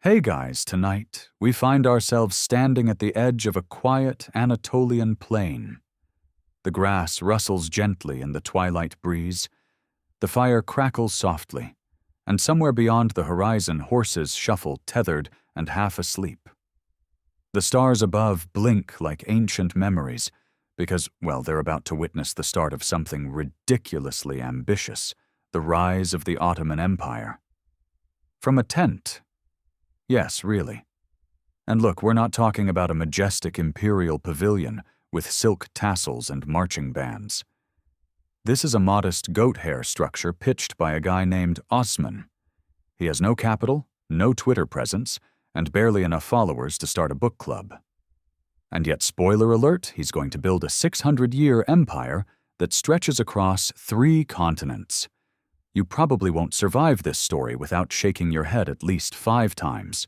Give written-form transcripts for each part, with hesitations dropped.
Hey guys, tonight we find ourselves standing at the edge of a quiet Anatolian plain. The grass rustles gently in the twilight breeze, the fire crackles softly, and somewhere beyond the horizon horses shuffle tethered and half asleep. The stars above blink like ancient memories because, well, they're about to witness the start of something ridiculously ambitious, the rise of the Ottoman Empire. From a tent. Yes, really. And look, we're not talking about a majestic imperial pavilion with silk tassels and marching bands. This is a modest goat hair structure pitched by a guy named Osman. He has no capital, no Twitter presence, and barely enough followers to start a book club. And yet, spoiler alert, he's going to build a 600-year empire that stretches across 3 continents. You probably won't survive this story without shaking your head at least 5 times.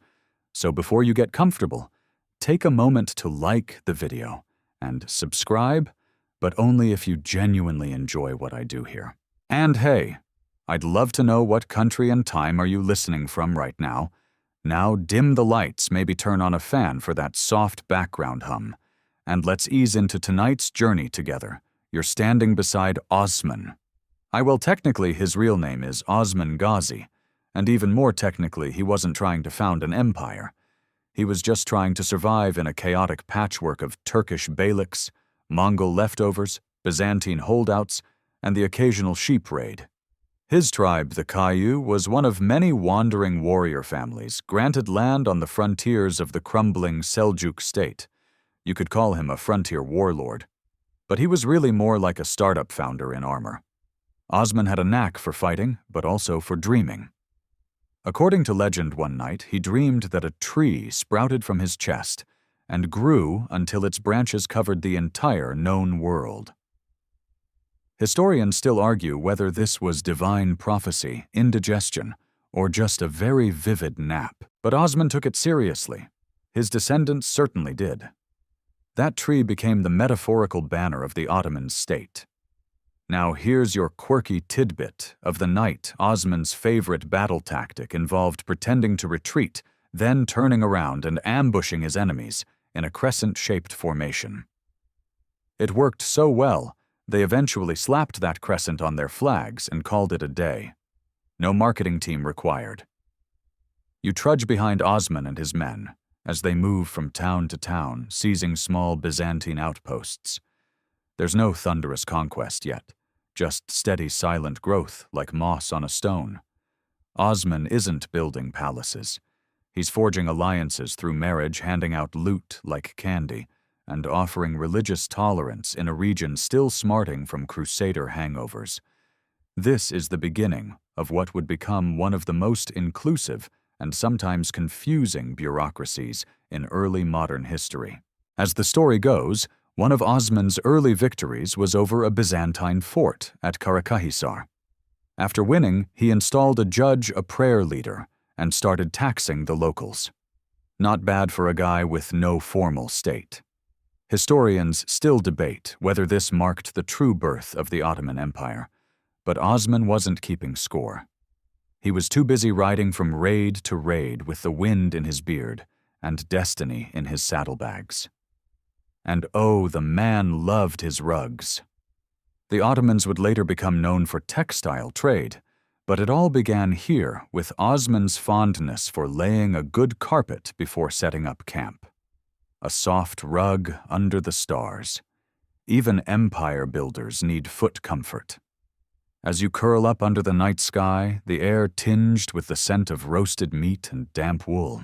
So before you get comfortable, take a moment to like the video and subscribe, but only if you genuinely enjoy what I do here. And hey, I'd love to know what country and time are you listening from right now. Now dim the lights, maybe turn on a fan for that soft background hum. And let's ease into tonight's journey together. You're standing beside Osman. Well, technically his real name is Osman Ghazi, and even more technically he wasn't trying to found an empire. He was just trying to survive in a chaotic patchwork of Turkish beyliks, Mongol leftovers, Byzantine holdouts, and the occasional sheep raid. His tribe, the Kayu, was one of many wandering warrior families granted land on the frontiers of the crumbling Seljuk state. You could call him a frontier warlord. But he was really more like a startup founder in armor. Osman had a knack for fighting, but also for dreaming. According to legend, one night he dreamed that a tree sprouted from his chest and grew until its branches covered the entire known world. Historians still argue whether this was divine prophecy, indigestion, or just a very vivid nap, but Osman took it seriously. His descendants certainly did. That tree became the metaphorical banner of the Ottoman state. Now here's your quirky tidbit of the night. Osman's favorite battle tactic involved pretending to retreat, then turning around and ambushing his enemies in a crescent-shaped formation. It worked so well, they eventually slapped that crescent on their flags and called it a day. No marketing team required. You trudge behind Osman and his men as they move from town to town, seizing small Byzantine outposts. There's no thunderous conquest yet, just steady silent growth like moss on a stone. Osman isn't building palaces. He's forging alliances through marriage, handing out loot like candy, and offering religious tolerance in a region still smarting from crusader hangovers. This is the beginning of what would become one of the most inclusive and sometimes confusing bureaucracies in early modern history. As the story goes, one of Osman's early victories was over a Byzantine fort at Karakahisar. After winning, he installed a judge, a prayer leader, and started taxing the locals. Not bad for a guy with no formal state. Historians still debate whether this marked the true birth of the Ottoman Empire, but Osman wasn't keeping score. He was too busy riding from raid to raid with the wind in his beard and destiny in his saddlebags. And oh, the man loved his rugs. The Ottomans would later become known for textile trade, but it all began here with Osman's fondness for laying a good carpet before setting up camp. A soft rug under the stars. Even empire builders need foot comfort. As you curl up under the night sky, the air tinged with the scent of roasted meat and damp wool.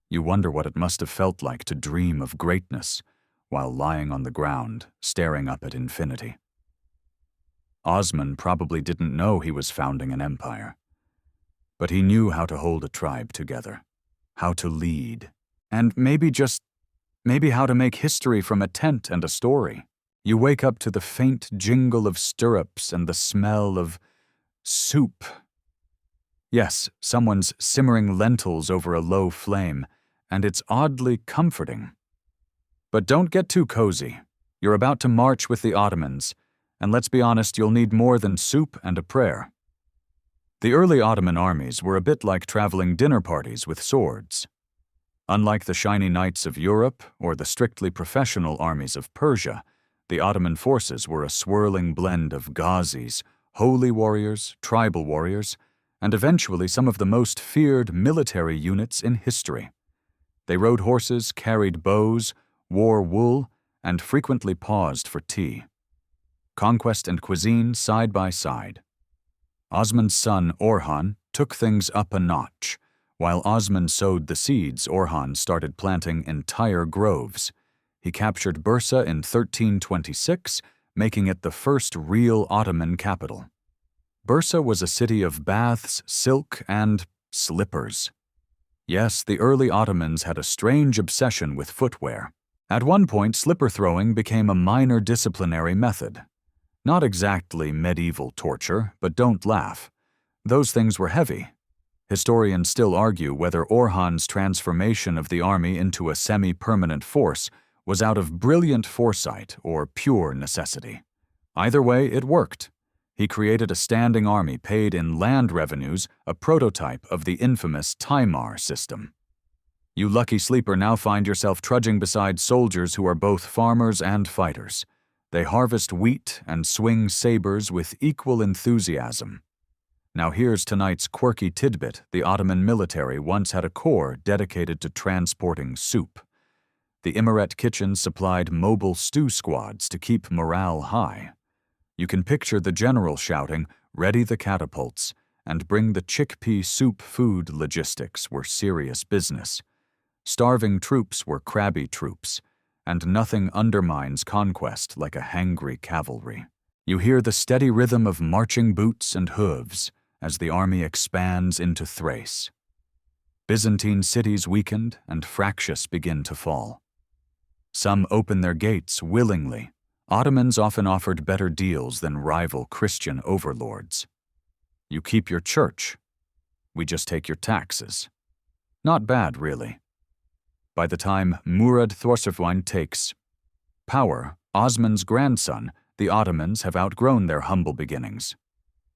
You wonder what it must have felt like to dream of greatness while lying on the ground, staring up at infinity. Osman probably didn't know he was founding an empire, but he knew how to hold a tribe together, how to lead, and maybe how to make history from a tent and a story. You wake up to the faint jingle of stirrups and the smell of soup. Yes, someone's simmering lentils over a low flame, and it's oddly comforting. But don't get too cozy. You're about to march with the Ottomans, and let's be honest, you'll need more than soup and a prayer. The early Ottoman armies were a bit like traveling dinner parties with swords. Unlike the shiny knights of Europe or the strictly professional armies of Persia, the Ottoman forces were a swirling blend of ghazis, holy warriors, tribal warriors, and eventually some of the most feared military units in history. They rode horses, carried bows, wore wool, and frequently paused for tea. Conquest and cuisine side by side. Osman's son, Orhan, took things up a notch. While Osman sowed the seeds, Orhan started planting entire groves. He captured Bursa in 1326, making it the first real Ottoman capital. Bursa was a city of baths, silk, and slippers. Yes, the early Ottomans had a strange obsession with footwear. At one point, slipper throwing became a minor disciplinary method. Not exactly medieval torture, but don't laugh. Those things were heavy. Historians still argue whether Orhan's transformation of the army into a semi-permanent force was out of brilliant foresight or pure necessity. Either way, it worked. He created a standing army paid in land revenues, a prototype of the infamous Timar system. You lucky sleeper now find yourself trudging beside soldiers who are both farmers and fighters. They harvest wheat and swing sabers with equal enthusiasm. Now here's tonight's quirky tidbit. The Ottoman military once had a corps dedicated to transporting soup. The Imaret kitchen supplied mobile stew squads to keep morale high. You can picture the general shouting, "Ready the catapults," and bring the chickpea soup. Food logistics were serious business. Starving troops were crabby troops, and nothing undermines conquest like a hangry cavalry. You hear the steady rhythm of marching boots and hooves as the army expands into Thrace. Byzantine cities weakened and fractious begin to fall. Some open their gates willingly. Ottomans often offered better deals than rival Christian overlords. You keep your church. We just take your taxes. Not bad, really. By the time Murad Thorsefwine takes power, Osman's grandson, the Ottomans have outgrown their humble beginnings.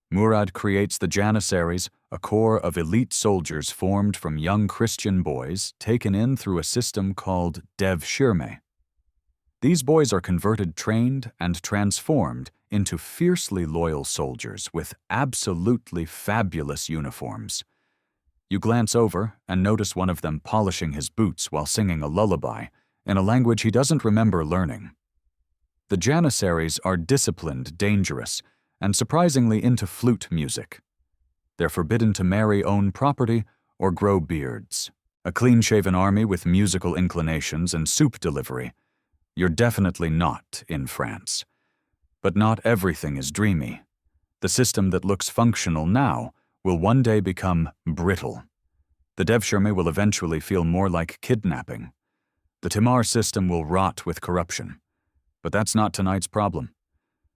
Murad creates the Janissaries, a corps of elite soldiers formed from young Christian boys taken in through a system called devshirme. These boys are converted, trained, and transformed into fiercely loyal soldiers with absolutely fabulous uniforms. You glance over and notice one of them polishing his boots while singing a lullaby in a language he doesn't remember learning. The Janissaries are disciplined, dangerous, and surprisingly into flute music. They're forbidden to marry, own property, or grow beards. A clean-shaven army with musical inclinations and soup delivery. You're definitely not in France. But not everything is dreamy. The system that looks functional now will one day become brittle. The devshirme will eventually feel more like kidnapping. The Timar system will rot with corruption. But that's not tonight's problem.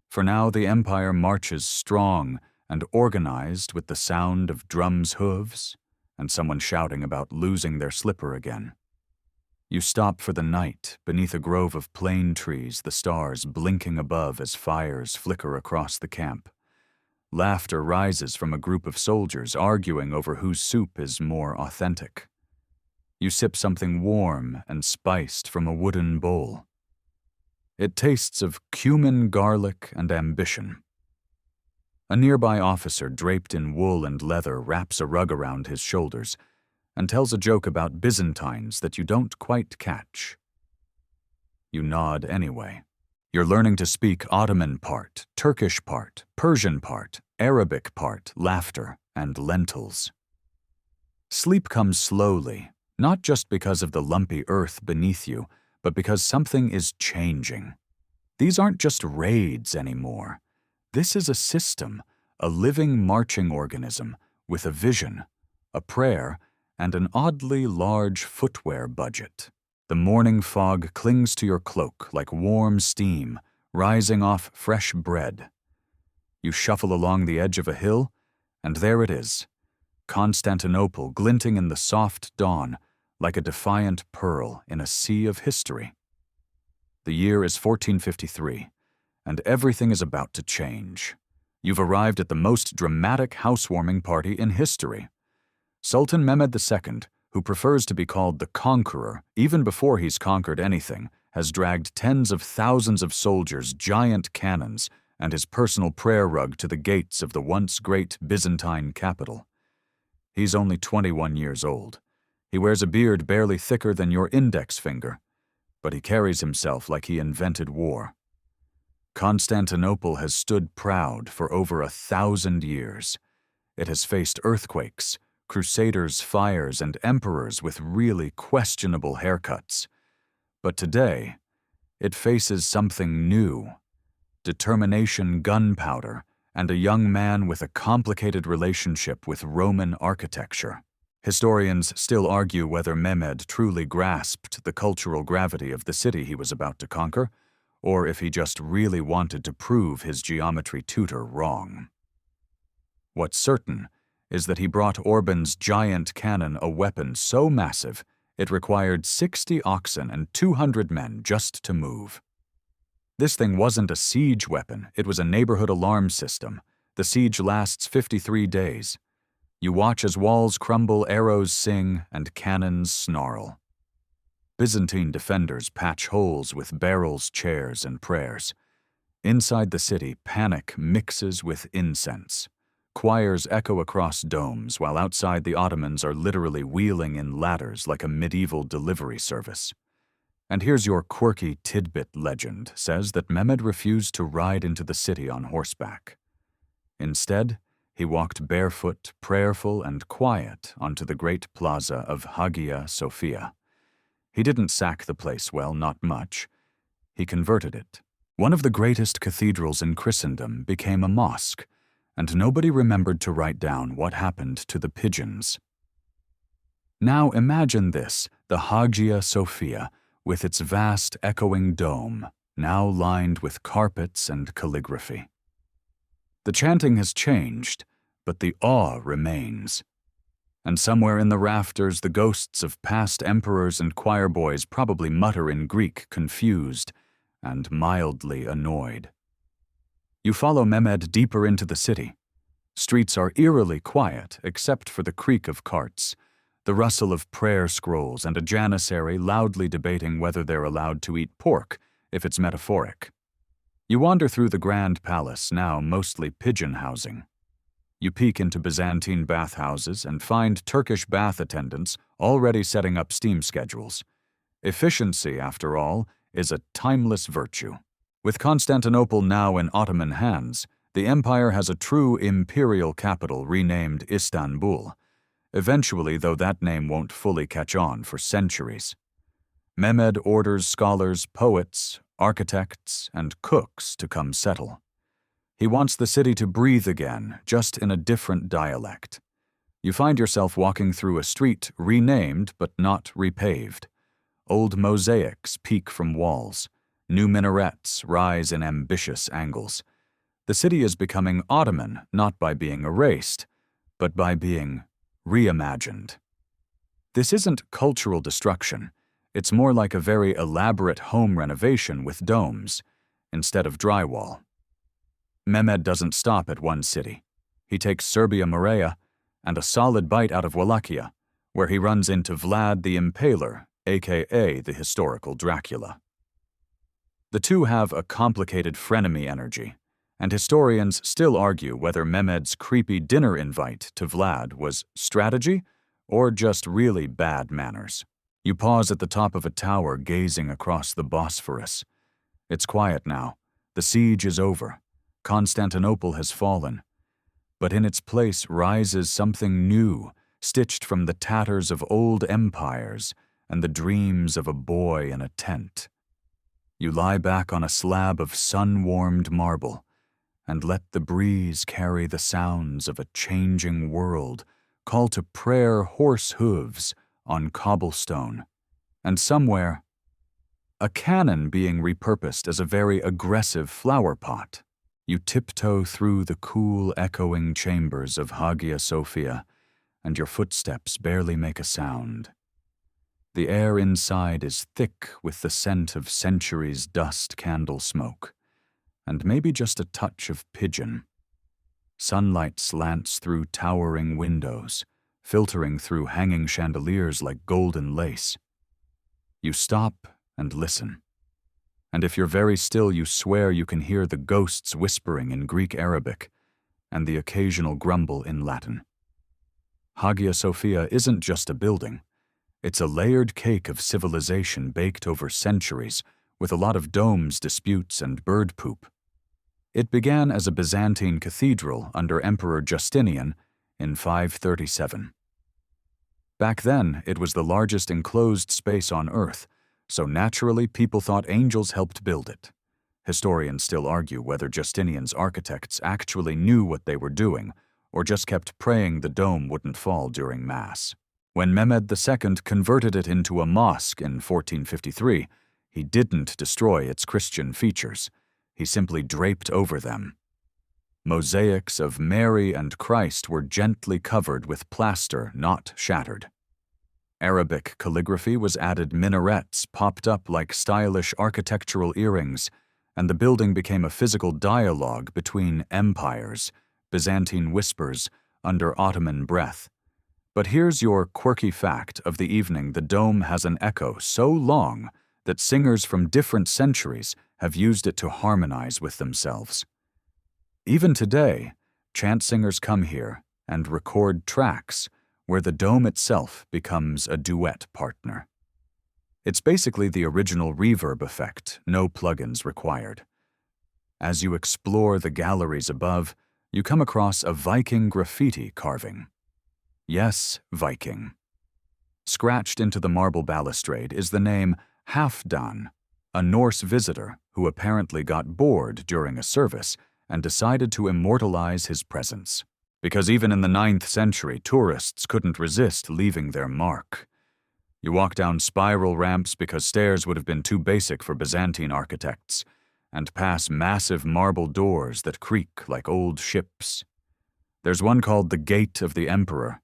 For now, the empire marches strong and organized with the sound of drums' hooves and someone shouting about losing their slipper again. You stop for the night beneath a grove of plane trees, the stars blinking above as fires flicker across the camp. Laughter rises from a group of soldiers arguing over whose soup is more authentic. You sip something warm and spiced from a wooden bowl. It tastes of cumin, garlic, and ambition. A nearby officer draped in wool and leather wraps a rug around his shoulders and tells a joke about Byzantines that you don't quite catch. You nod anyway. You're learning to speak Ottoman part, Turkish part, Persian part, Arabic part, laughter, and lentils. Sleep comes slowly, not just because of the lumpy earth beneath you, but because something is changing. These aren't just raids anymore. This is a system, a living marching organism with a vision, a prayer, and an oddly large footwear budget. The morning fog clings to your cloak like warm steam rising off fresh bread. You shuffle along the edge of a hill, and there it is, Constantinople glinting in the soft dawn like a defiant pearl in a sea of history. The year is 1453, and everything is about to change. You've arrived at the most dramatic housewarming party in history. Sultan Mehmed II, who prefers to be called the Conqueror even before he's conquered anything, has dragged tens of thousands of soldiers, giant cannons, and his personal prayer rug to the gates of the once great Byzantine capital. He's only 21 years old. He wears a beard barely thicker than your index finger, but he carries himself like he invented war. Constantinople has stood proud for over 1,000 years. It has faced earthquakes, crusaders, fires, and emperors with really questionable haircuts. But today, it faces something new: determination, gunpowder, and a young man with a complicated relationship with Roman architecture. Historians still argue whether Mehmed truly grasped the cultural gravity of the city he was about to conquer, or if he just really wanted to prove his geometry tutor wrong. What's certain is that he brought Orban's giant cannon, a weapon so massive it required 60 oxen and 200 men just to move. This thing wasn't a siege weapon, it was a neighborhood alarm system. The siege lasts 53 days. You watch as walls crumble, arrows sing, and cannons snarl. Byzantine defenders patch holes with barrels, chairs, and prayers. Inside the city, panic mixes with incense. Choirs echo across domes, while outside the Ottomans are literally wheeling in ladders like a medieval delivery service. And here's your quirky tidbit legend, says that Mehmed refused to ride into the city on horseback. Instead, he walked barefoot, prayerful, and quiet onto the great plaza of Hagia Sophia. He didn't sack the place, well, not much. He converted it. One of the greatest cathedrals in Christendom became a mosque, and nobody remembered to write down what happened to the pigeons. Now imagine this, the Hagia Sophia, with its vast echoing dome, now lined with carpets and calligraphy. The chanting has changed, but the awe remains. And somewhere in the rafters, the ghosts of past emperors and choir boys probably mutter in Greek, confused and mildly annoyed. You follow Mehmed deeper into the city. Streets are eerily quiet, except for the creak of carts, the rustle of prayer scrolls, and a Janissary loudly debating whether they're allowed to eat pork, if it's metaphoric. You wander through the grand palace, now mostly pigeon housing. You peek into Byzantine bathhouses and find Turkish bath attendants already setting up steam schedules. Efficiency, after all, is a timeless virtue. With Constantinople now in Ottoman hands, the empire has a true imperial capital renamed Istanbul. Eventually, though, that name won't fully catch on for centuries. Mehmed orders scholars, poets, architects, and cooks to come settle. He wants the city to breathe again, just in a different dialect. You find yourself walking through a street renamed but not repaved. Old mosaics peek from walls. New minarets rise in ambitious angles. The city is becoming Ottoman, not by being erased, but by being reimagined. This isn't cultural destruction. It's more like a very elaborate home renovation with domes, instead of drywall. Mehmed doesn't stop at one city. He takes Serbia Morea and a solid bite out of Wallachia, where he runs into Vlad the Impaler, aka the historical Dracula. The two have a complicated frenemy energy, and historians still argue whether Mehmed's creepy dinner invite to Vlad was strategy or just really bad manners. You pause at the top of a tower gazing across the Bosphorus. It's quiet now. The siege is over. Constantinople has fallen. But in its place rises something new, stitched from the tatters of old empires and the dreams of a boy in a tent. You lie back on a slab of sun-warmed marble and let the breeze carry the sounds of a changing world, call to prayer horse hooves on cobblestone, and somewhere, a cannon being repurposed as a very aggressive flower pot. You tiptoe through the cool, echoing chambers of Hagia Sophia, and your footsteps barely make a sound. The air inside is thick with the scent of centuries' dust candle smoke, and maybe just a touch of pigeon. Sunlight slants through towering windows, filtering through hanging chandeliers like golden lace. You stop and listen. And if you're very still, you swear you can hear the ghosts whispering in Greek Arabic and the occasional grumble in Latin. Hagia Sophia isn't just a building. It's a layered cake of civilization baked over centuries, with a lot of domes, disputes, and bird poop. It began as a Byzantine cathedral under Emperor Justinian in 537. Back then, it was the largest enclosed space on Earth, so naturally people thought angels helped build it. Historians still argue whether Justinian's architects actually knew what they were doing, or just kept praying the dome wouldn't fall during Mass. When Mehmed II converted it into a mosque in 1453, he didn't destroy its Christian features. He simply draped over them. Mosaics of Mary and Christ were gently covered with plaster, not shattered. Arabic calligraphy was added, minarets popped up like stylish architectural earrings, and the building became a physical dialogue between empires, Byzantine whispers under Ottoman breath. But here's your quirky fact of the evening: the dome has an echo so long that singers from different centuries have used it to harmonize with themselves. Even today, chant singers come here and record tracks where the dome itself becomes a duet partner. It's basically the original reverb effect, no plugins required. As you explore the galleries above, you come across a Viking graffiti carving. Yes, Viking. Scratched into the marble balustrade is the name Halfdan, a Norse visitor who apparently got bored during a service and decided to immortalize his presence. Because even in the 9th century, tourists couldn't resist leaving their mark. You walk down spiral ramps because stairs would have been too basic for Byzantine architects, and pass massive marble doors that creak like old ships. There's one called the Gate of the Emperor,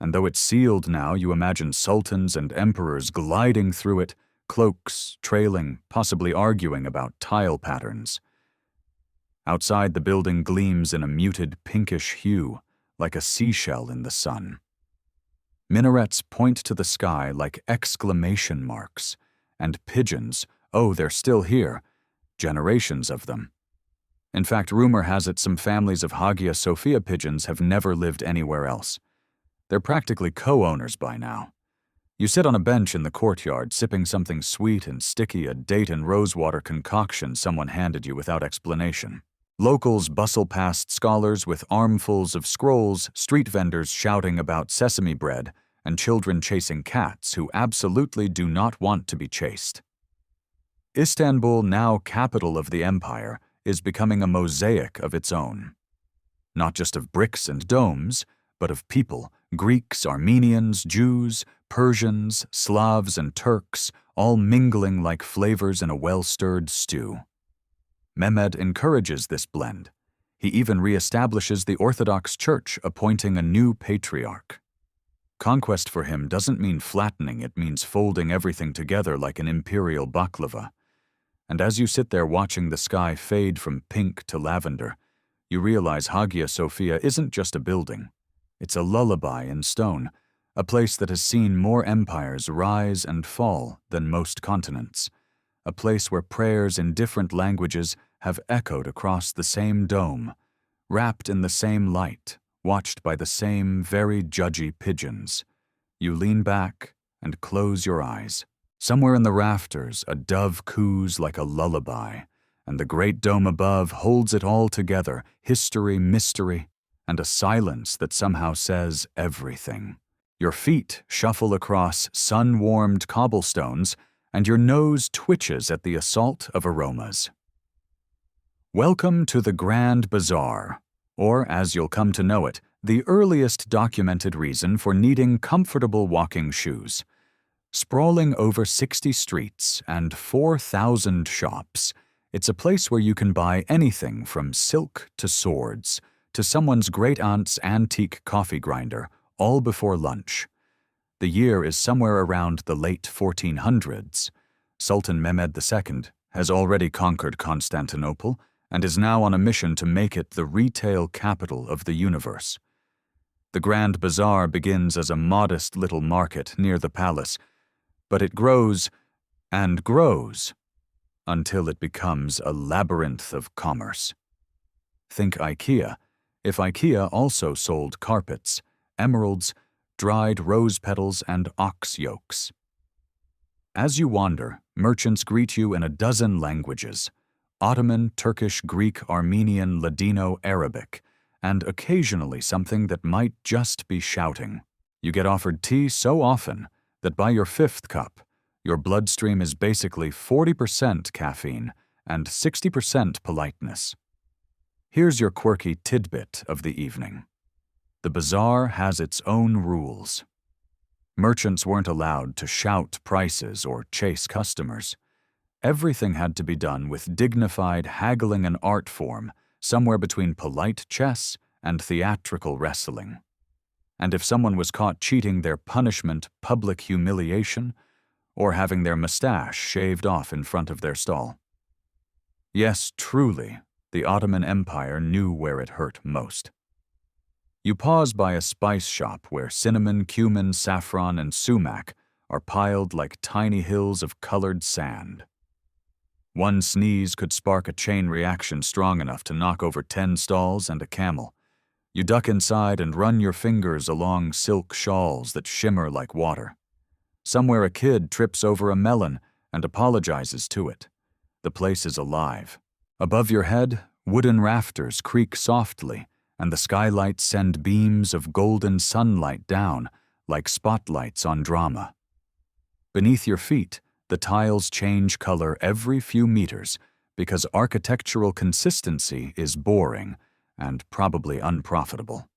and though it's sealed now, you imagine sultans and emperors gliding through it, cloaks trailing, possibly arguing about tile patterns. Outside, the building gleams in a muted pinkish hue, like a seashell in the sun. Minarets point to the sky like exclamation marks, and pigeons, oh, they're still here, generations of them. In fact, rumor has it some families of Hagia Sophia pigeons have never lived anywhere else. They're practically co-owners by now. You sit on a bench in the courtyard, sipping something sweet and sticky, a date and rosewater concoction someone handed you without explanation. Locals bustle past scholars with armfuls of scrolls, street vendors shouting about sesame bread, and children chasing cats who absolutely do not want to be chased. Istanbul, now capital of the empire, is becoming a mosaic of its own. Not just of bricks and domes, but of people, Greeks, Armenians, Jews, Persians, Slavs, and Turks, all mingling like flavors in a well-stirred stew. Mehmed encourages this blend. He even reestablishes the Orthodox Church, appointing a new patriarch. Conquest for him doesn't mean flattening, it means folding everything together like an imperial baklava. And as you sit there watching the sky fade from pink to lavender, you realize Hagia Sophia isn't just a building. It's a lullaby in stone, a place that has seen more empires rise and fall than most continents, a place where prayers in different languages have echoed across the same dome, wrapped in the same light, watched by the same very judgy pigeons. You lean back and close your eyes. Somewhere in the rafters, a dove coos like a lullaby, and the great dome above holds it all together, history, mystery, and a silence that somehow says everything. Your feet shuffle across sun-warmed cobblestones, and your nose twitches at the assault of aromas. Welcome to the Grand Bazaar, or as you'll come to know it, the earliest documented reason for needing comfortable walking shoes. Sprawling over 60 streets and 4,000 shops, it's a place where you can buy anything from silk to swords, to someone's great-aunt's antique coffee grinder, all before lunch. The year is somewhere around the late 1400s. Sultan Mehmed II has already conquered Constantinople, and is now on a mission to make it the retail capital of the universe. The Grand Bazaar begins as a modest little market near the palace, but it grows and grows until it becomes a labyrinth of commerce. Think IKEA, if IKEA also sold carpets, emeralds, dried rose petals, and ox yokes. As you wander, merchants greet you in a dozen languages: Ottoman, Turkish, Greek, Armenian, Ladino, Arabic, and occasionally something that might just be shouting. You get offered tea so often that by your fifth cup, your bloodstream is basically 40% caffeine and 60% politeness. Here's your quirky tidbit of the evening. The bazaar has its own rules. Merchants weren't allowed to shout prices or chase customers. Everything had to be done with dignified haggling, an art form somewhere between polite chess and theatrical wrestling. And if someone was caught cheating, their punishment public humiliation or having their mustache shaved off in front of their stall. Yes, truly, the Ottoman Empire knew where it hurt most. You pause by a spice shop where cinnamon, cumin, saffron, and sumac are piled like tiny hills of colored sand. One sneeze could spark a chain reaction strong enough to knock over 10 stalls and a camel. You duck inside and run your fingers along silk shawls that shimmer like water. Somewhere a kid trips over a melon and apologizes to it. The place is alive. Above your head, wooden rafters creak softly, and the skylights send beams of golden sunlight down like spotlights on drama. Beneath your feet, the tiles change color every few meters because architectural consistency is boring and probably unprofitable.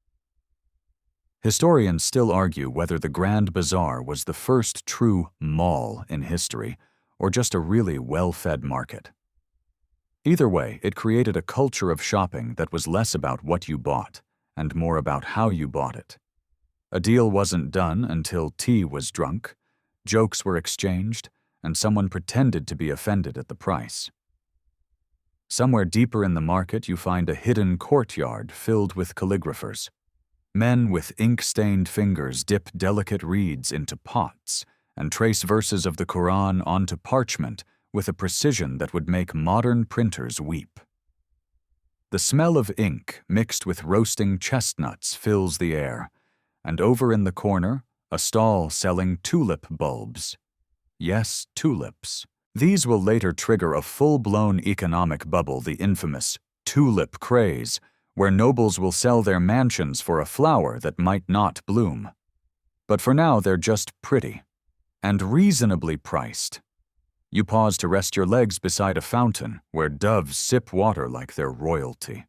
Historians still argue whether the Grand Bazaar was the first true mall in history or just a really well-fed market. Either way, it created a culture of shopping that was less about what you bought and more about how you bought it. A deal wasn't done until tea was drunk, jokes were exchanged, and someone pretended to be offended at the price. Somewhere deeper in the market, you find a hidden courtyard filled with calligraphers. Men with ink-stained fingers dip delicate reeds into pots and trace verses of the Quran onto parchment with a precision that would make modern printers weep. The smell of ink mixed with roasting chestnuts fills the air, and over in the corner, a stall selling tulip bulbs. Yes, tulips. These will later trigger a full-blown economic bubble, the infamous tulip craze, where nobles will sell their mansions for a flower that might not bloom. But for now, they're just pretty and reasonably priced. You pause to rest your legs beside a fountain where doves sip water like they're royalty.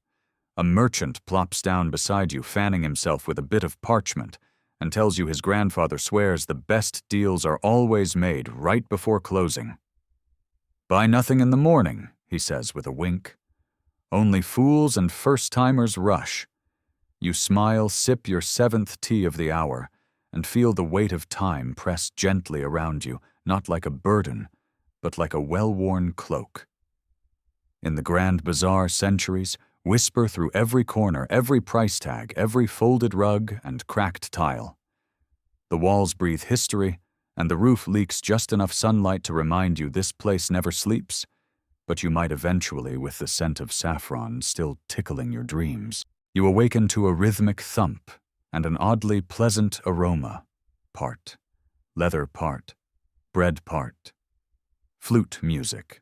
A merchant plops down beside you, fanning himself with a bit of parchment, and tells you his grandfather swears the best deals are always made right before closing. "Buy nothing in the morning," he says with a wink. "Only fools and first-timers rush." You smile, sip your 7th tea of the hour, and feel the weight of time press gently around you, not like a burden, but like a well-worn cloak. In the Grand Bazaar, centuries whisper through every corner, every price tag, every folded rug and cracked tile. The walls breathe history, and the roof leaks just enough sunlight to remind you this place never sleeps, but you might eventually, with the scent of saffron still tickling your dreams. You awaken to a rhythmic thump and an oddly pleasant aroma. Part, leather part, bread part, flute music.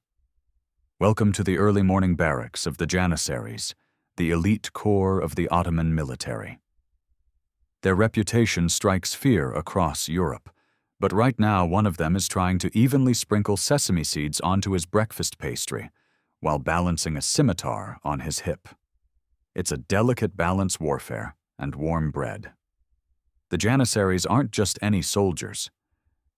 Welcome to the early morning barracks of the Janissaries, the elite corps of the Ottoman military. Their reputation strikes fear across Europe, but right now one of them is trying to evenly sprinkle sesame seeds onto his breakfast pastry while balancing a scimitar on his hip. It's a delicate balance warfare and warm bread. The Janissaries aren't just any soldiers.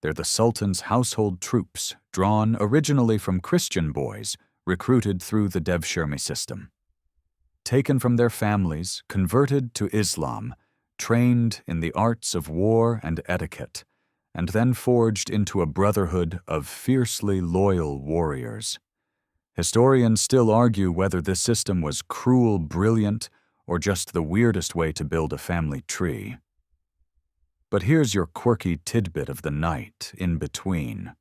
They're the Sultan's household troops, drawn originally from Christian boys recruited through the Devshirme system. Taken from their families, converted to Islam, trained in the arts of war and etiquette, and then forged into a brotherhood of fiercely loyal warriors. Historians still argue whether this system was cruel, brilliant, or just the weirdest way to build a family tree. But here's your quirky tidbit of the night in between.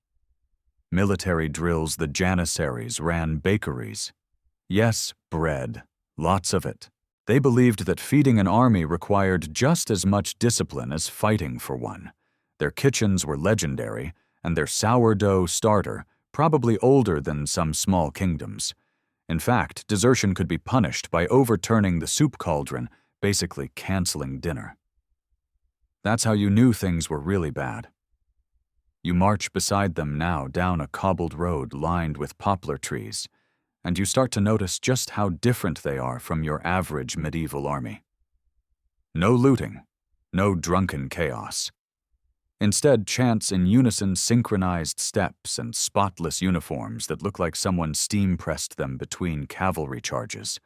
Military drills, the Janissaries ran bakeries. Yes, bread. Lots of it. They believed that feeding an army required just as much discipline as fighting for one. Their kitchens were legendary, and their sourdough starter probably older than some small kingdoms. In fact, desertion could be punished by overturning the soup cauldron, basically canceling dinner. That's how you knew things were really bad. You march beside them now down a cobbled road lined with poplar trees, and you start to notice just how different they are from your average medieval army. No looting, no drunken chaos. Instead, chants in unison, synchronized steps, and spotless uniforms that look like someone steam-pressed them between cavalry charges.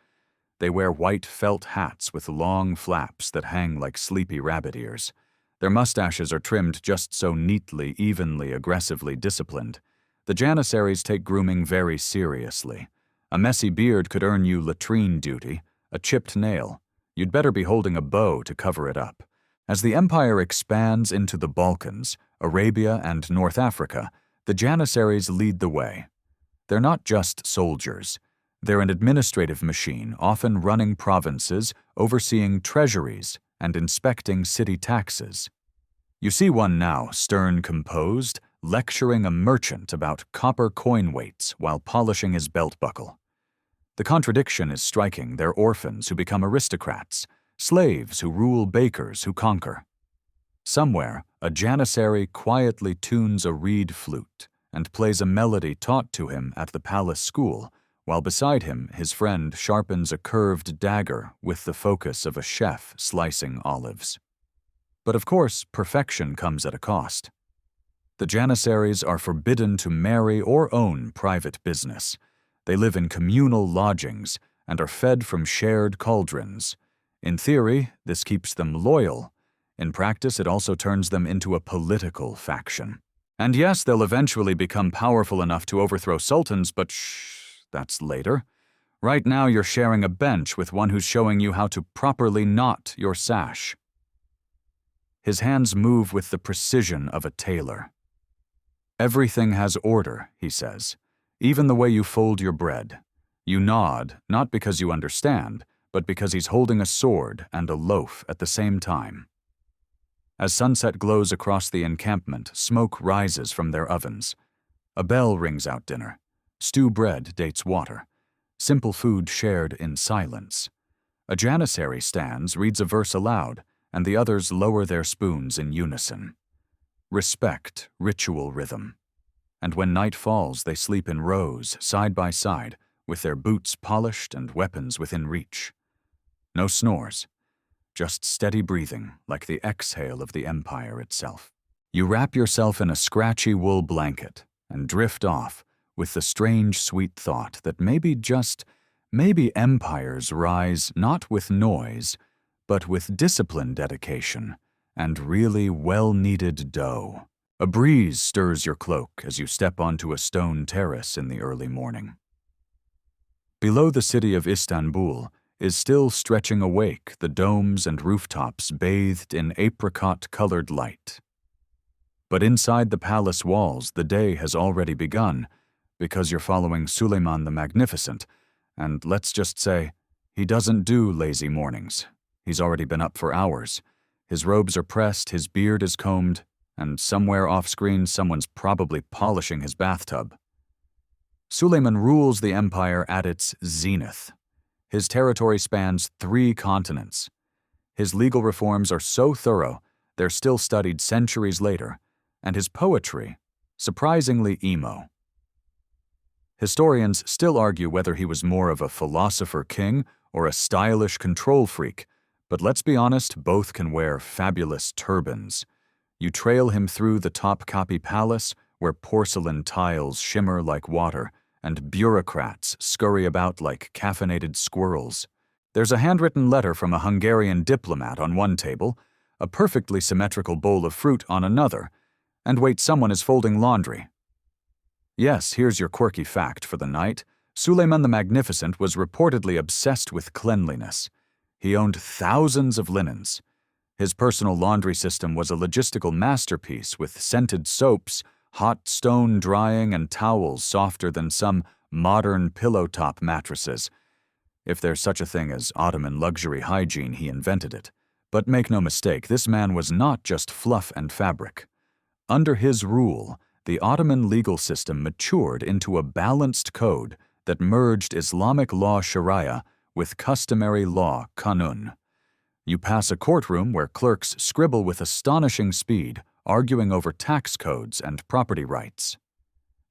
They wear white felt hats with long flaps that hang like sleepy rabbit ears. Their mustaches are trimmed just so neatly, evenly, aggressively disciplined. The Janissaries take grooming very seriously. A messy beard could earn you latrine duty, a chipped nail. You'd better be holding a bow to cover it up. As the empire expands into the Balkans, Arabia, and North Africa, the Janissaries lead the way. They're not just soldiers. They're an administrative machine, often running provinces, overseeing treasuries, and inspecting city taxes. You see one now, stern composed, lecturing a merchant about copper coin weights while polishing his belt buckle. The contradiction is striking. They're orphans who become aristocrats, slaves who rule, bakers who conquer. Somewhere, a Janissary quietly tunes a reed flute and plays a melody taught to him at the palace school, while beside him his friend sharpens a curved dagger with the focus of a chef slicing olives. But of course, perfection comes at a cost. The Janissaries are forbidden to marry or own private business. They live in communal lodgings and are fed from shared cauldrons. In theory, this keeps them loyal. In practice, it also turns them into a political faction. And yes, they'll eventually become powerful enough to overthrow sultans, but shh, that's later. Right now, you're sharing a bench with one who's showing you how to properly knot your sash. His hands move with the precision of a tailor. Everything has order, he says, even the way you fold your bread. You nod, not because you understand, but because he's holding a sword and a loaf at the same time. As sunset glows across the encampment, smoke rises from their ovens. A bell rings out dinner. Stew bread dates water. Simple food shared in silence. A Janissary stands, reads a verse aloud, and the others lower their spoons in unison. Respect, ritual rhythm. And when night falls, they sleep in rows, side by side, with their boots polished and weapons within reach. No snores, just steady breathing like the exhale of the empire itself. You wrap yourself in a scratchy wool blanket and drift off with the strange, sweet thought that maybe empires rise not with noise, but with discipline, dedication, and really well-needed dough. A breeze stirs your cloak as you step onto a stone terrace in the early morning. Below the city of Istanbul is still stretching awake, the domes and rooftops bathed in apricot-colored light. But inside the palace walls, the day has already begun, because you're following Suleiman the Magnificent, and let's just say, he doesn't do lazy mornings. He's already been up for hours. His robes are pressed, his beard is combed, and somewhere off-screen someone's probably polishing his bathtub. Suleiman rules the empire at its zenith. His territory spans 3 continents. His legal reforms are so thorough, they're still studied centuries later, and his poetry, surprisingly emo. Historians still argue whether he was more of a philosopher-king or a stylish control freak, but let's be honest, both can wear fabulous turbans. You trail him through the Topkapi Palace, where porcelain tiles shimmer like water, and bureaucrats scurry about like caffeinated squirrels. There's a handwritten letter from a Hungarian diplomat on one table, a perfectly symmetrical bowl of fruit on another, and wait, someone is folding laundry. Yes, here's your quirky fact for the night. Suleiman the Magnificent was reportedly obsessed with cleanliness. He owned thousands of linens. His personal laundry system was a logistical masterpiece with scented soaps, hot stone drying, and towels softer than some modern pillow-top mattresses. If there's such a thing as Ottoman luxury hygiene, he invented it. But make no mistake, this man was not just fluff and fabric. Under his rule, the Ottoman legal system matured into a balanced code that merged Islamic law Sharia with customary law Kanun. You pass a courtroom where clerks scribble with astonishing speed, arguing over tax codes and property rights.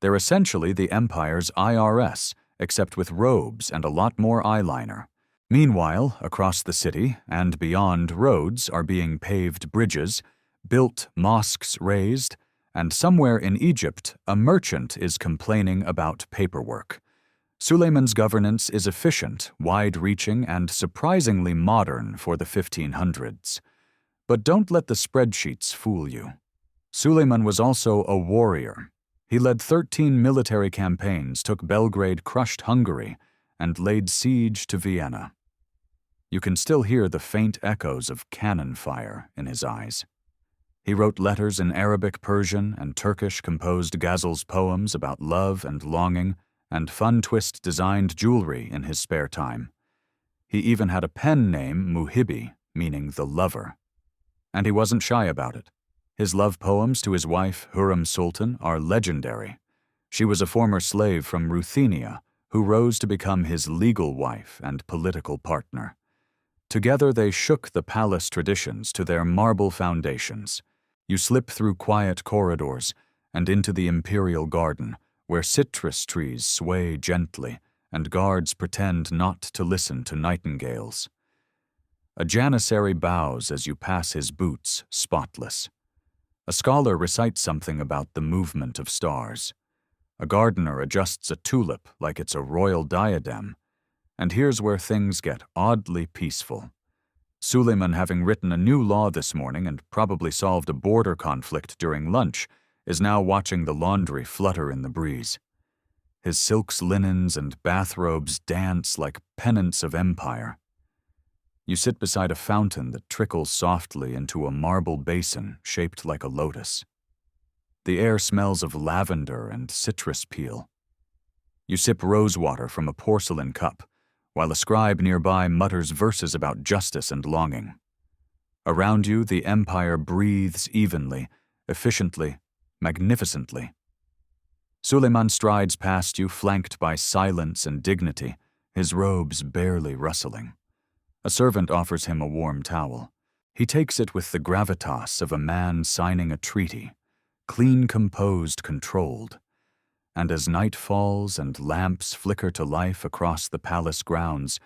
They're essentially the empire's IRS, except with robes and a lot more eyeliner. Meanwhile, across the city and beyond roads are being paved bridges, built mosques raised, and somewhere in Egypt, a merchant is complaining about paperwork. Suleiman's governance is efficient, wide-reaching, and surprisingly modern for the 1500s. But don't let the spreadsheets fool you. Suleiman was also a warrior. He led 13 military campaigns, took Belgrade, crushed Hungary, and laid siege to Vienna. You can still hear the faint echoes of cannon fire in his eyes. He wrote letters in Arabic, Persian, and Turkish, composed ghazals poems about love and longing, and fun twist-designed jewelry in his spare time. He even had a pen name, Muhibbi, meaning the lover. And he wasn't shy about it. His love poems to his wife, Hürrem Sultan, are legendary. She was a former slave from Ruthenia who rose to become his legal wife and political partner. Together they shook the palace traditions to their marble foundations. You slip through quiet corridors and into the imperial garden, where citrus trees sway gently and guards pretend not to listen to nightingales. A janissary bows as you pass his boots, spotless. A scholar recites something about the movement of stars. A gardener adjusts a tulip like it's a royal diadem. And here's where things get oddly peaceful. Suleiman, having written a new law this morning and probably solved a border conflict during lunch, is now watching the laundry flutter in the breeze. His silks, linens, and bathrobes dance like pennants of empire. You sit beside a fountain that trickles softly into a marble basin shaped like a lotus. The air smells of lavender and citrus peel. You sip rosewater from a porcelain cup, while a scribe nearby mutters verses about justice and longing. Around you, the empire breathes evenly, efficiently, magnificently. Suleiman strides past you, flanked by silence and dignity, his robes barely rustling. A servant offers him a warm towel. He takes it with the gravitas of a man signing a treaty, clean, composed, controlled. And as night falls and lamps flicker to life across the palace grounds,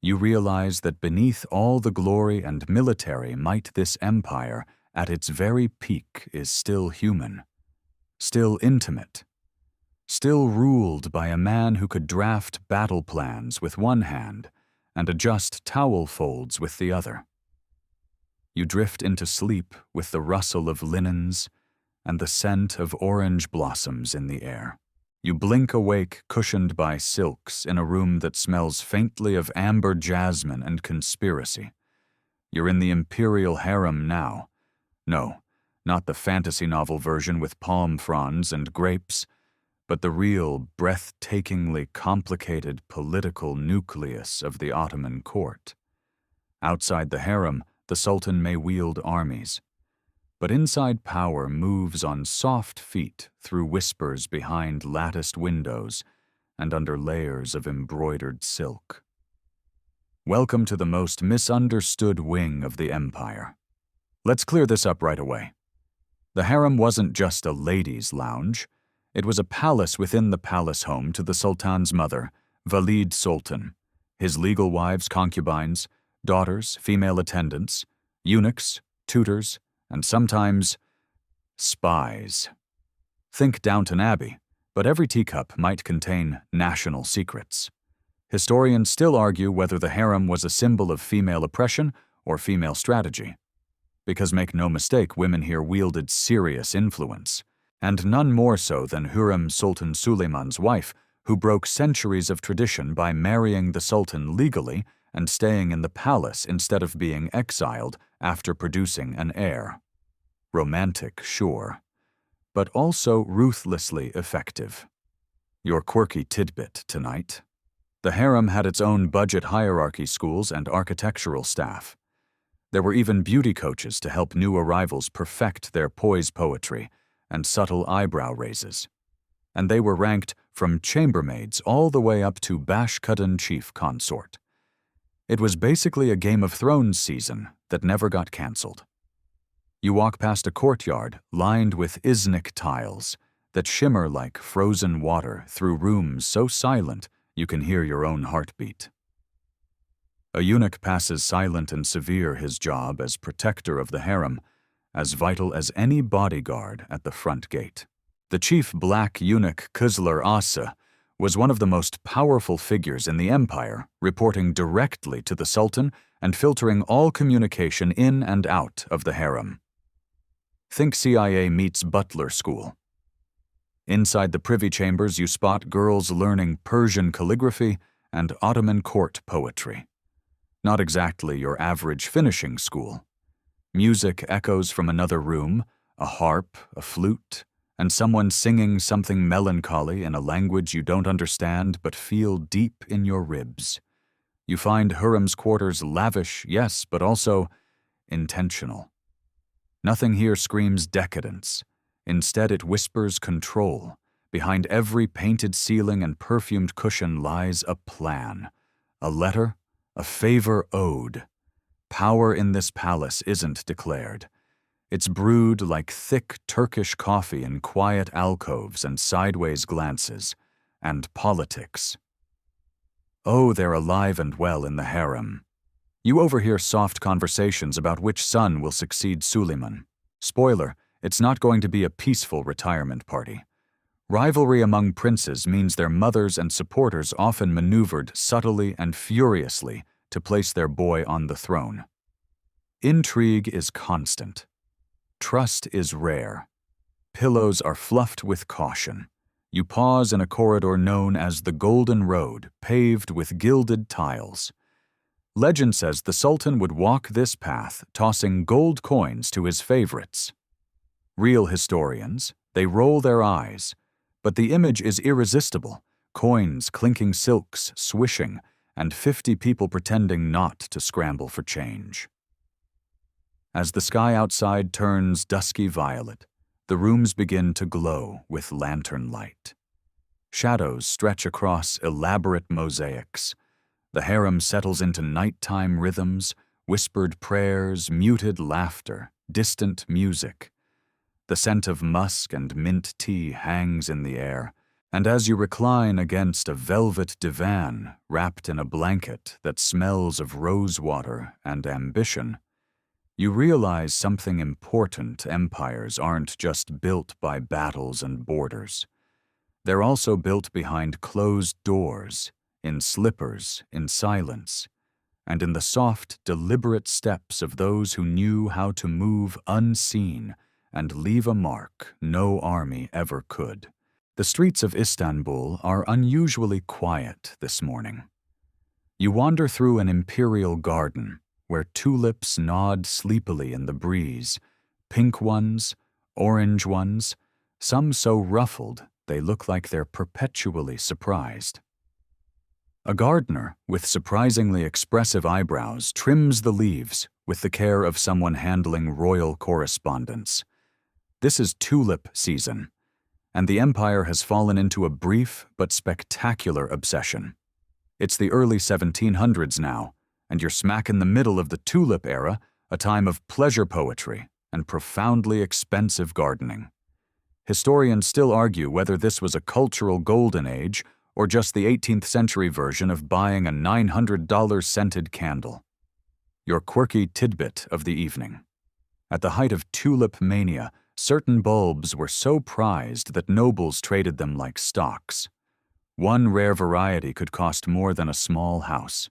you realize that beneath all the glory and military might, this empire, at its very peak, is still human, still intimate, still ruled by a man who could draft battle plans with one hand and adjust towel folds with the other. You drift into sleep with the rustle of linens and the scent of orange blossoms in the air. You blink awake, cushioned by silks, in a room that smells faintly of amber jasmine and conspiracy. You're in the imperial harem now. No, not the fantasy novel version with palm fronds and grapes, but the real, breathtakingly complicated political nucleus of the Ottoman court. Outside the harem, the Sultan may wield armies, but inside power moves on soft feet through whispers behind latticed windows and under layers of embroidered silk. Welcome to the most misunderstood wing of the empire. Let's clear this up right away. The harem wasn't just a ladies' lounge. It was a palace within the palace home to the Sultan's mother, Valide Sultan, his legal wives, concubines, daughters, female attendants, eunuchs, tutors, and sometimes spies. Think Downton Abbey, but every teacup might contain national secrets. Historians still argue whether the harem was a symbol of female oppression or female strategy. Because make no mistake, women here wielded serious influence, and none more so than Hürrem Sultan Suleiman's wife, who broke centuries of tradition by marrying the Sultan legally and staying in the palace instead of being exiled after producing an heir. Romantic, sure, but also ruthlessly effective. Your quirky tidbit tonight. The harem had its own budget hierarchy schools and architectural staff. There were even beauty coaches to help new arrivals perfect their poise poetry and subtle eyebrow raises. And they were ranked from chambermaids all the way up to Bashkudun chief consort. It was basically a Game of Thrones season that never got cancelled. You walk past a courtyard lined with Iznik tiles that shimmer like frozen water through rooms so silent you can hear your own heartbeat. A eunuch passes silent and severe his job as protector of the harem, as vital as any bodyguard at the front gate. The chief black eunuch Kızlar Asa was one of the most powerful figures in the empire, reporting directly to the sultan and filtering all communication in and out of the harem. Think CIA meets butler school. Inside the privy chambers you spot girls learning Persian calligraphy and Ottoman court poetry. Not exactly your average finishing school. Music echoes from another room, a harp, a flute, and someone singing something melancholy in a language you don't understand but feel deep in your ribs. You find Hurrem's quarters lavish, yes, but also intentional. Nothing here screams decadence. Instead, it whispers control. Behind every painted ceiling and perfumed cushion lies a plan, a letter, a favor owed. Power in this palace isn't declared. It's brewed like thick Turkish coffee in quiet alcoves and sideways glances, and politics. Oh, they're alive and well in the harem. You overhear soft conversations about which son will succeed Suleiman. Spoiler, it's not going to be a peaceful retirement party. Rivalry among princes means their mothers and supporters often maneuvered subtly and furiously to place their boy on the throne. Intrigue is constant. Trust is rare. Pillows are fluffed with caution. You pause in a corridor known as the Golden Road, paved with gilded tiles. Legend says the Sultan would walk this path, tossing gold coins to his favorites. Real historians, they roll their eyes, but the image is irresistible. Coins, clinking silks, swishing, and 50 people pretending not to scramble for change. As the sky outside turns dusky violet, the rooms begin to glow with lantern light. Shadows stretch across elaborate mosaics. The harem settles into nighttime rhythms, whispered prayers, muted laughter, distant music. The scent of musk and mint tea hangs in the air, and as you recline against a velvet divan wrapped in a blanket that smells of rosewater and ambition, you realize something important. Empires aren't just built by battles and borders. They're also built behind closed doors, in slippers, in silence, and in the soft, deliberate steps of those who knew how to move unseen and leave a mark no army ever could. The streets of Istanbul are unusually quiet this morning. You wander through an imperial garden where tulips nod sleepily in the breeze, pink ones, orange ones, some so ruffled they look like they're perpetually surprised. A gardener with surprisingly expressive eyebrows trims the leaves with the care of someone handling royal correspondence. This is tulip season, and the empire has fallen into a brief but spectacular obsession. It's the early 1700s now, and you're smack in the middle of the tulip era, a time of pleasure poetry and profoundly expensive gardening. Historians still argue whether this was a cultural golden age or just the 18th century version of buying a $900 scented candle. Your quirky tidbit of the evening. At the height of tulip mania, certain bulbs were so prized that nobles traded them like stocks. One rare variety could cost more than a small house.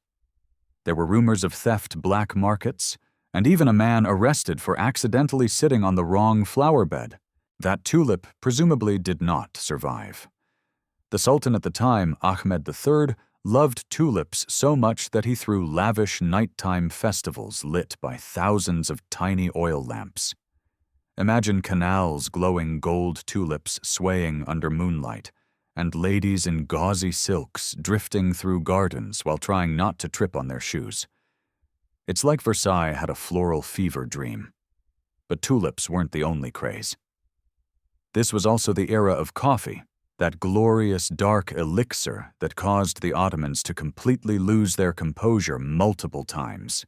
There were rumors of theft black markets, and even a man arrested for accidentally sitting on the wrong flower bed. That tulip presumably did not survive. The Sultan at the time, Ahmed III, loved tulips so much that he threw lavish nighttime festivals lit by thousands of tiny oil lamps. Imagine canals glowing gold tulips swaying under moonlight, and ladies in gauzy silks drifting through gardens while trying not to trip on their shoes. It's like Versailles had a floral fever dream. But tulips weren't the only craze. This was also the era of coffee, that glorious dark elixir that caused the Ottomans to completely lose their composure multiple times.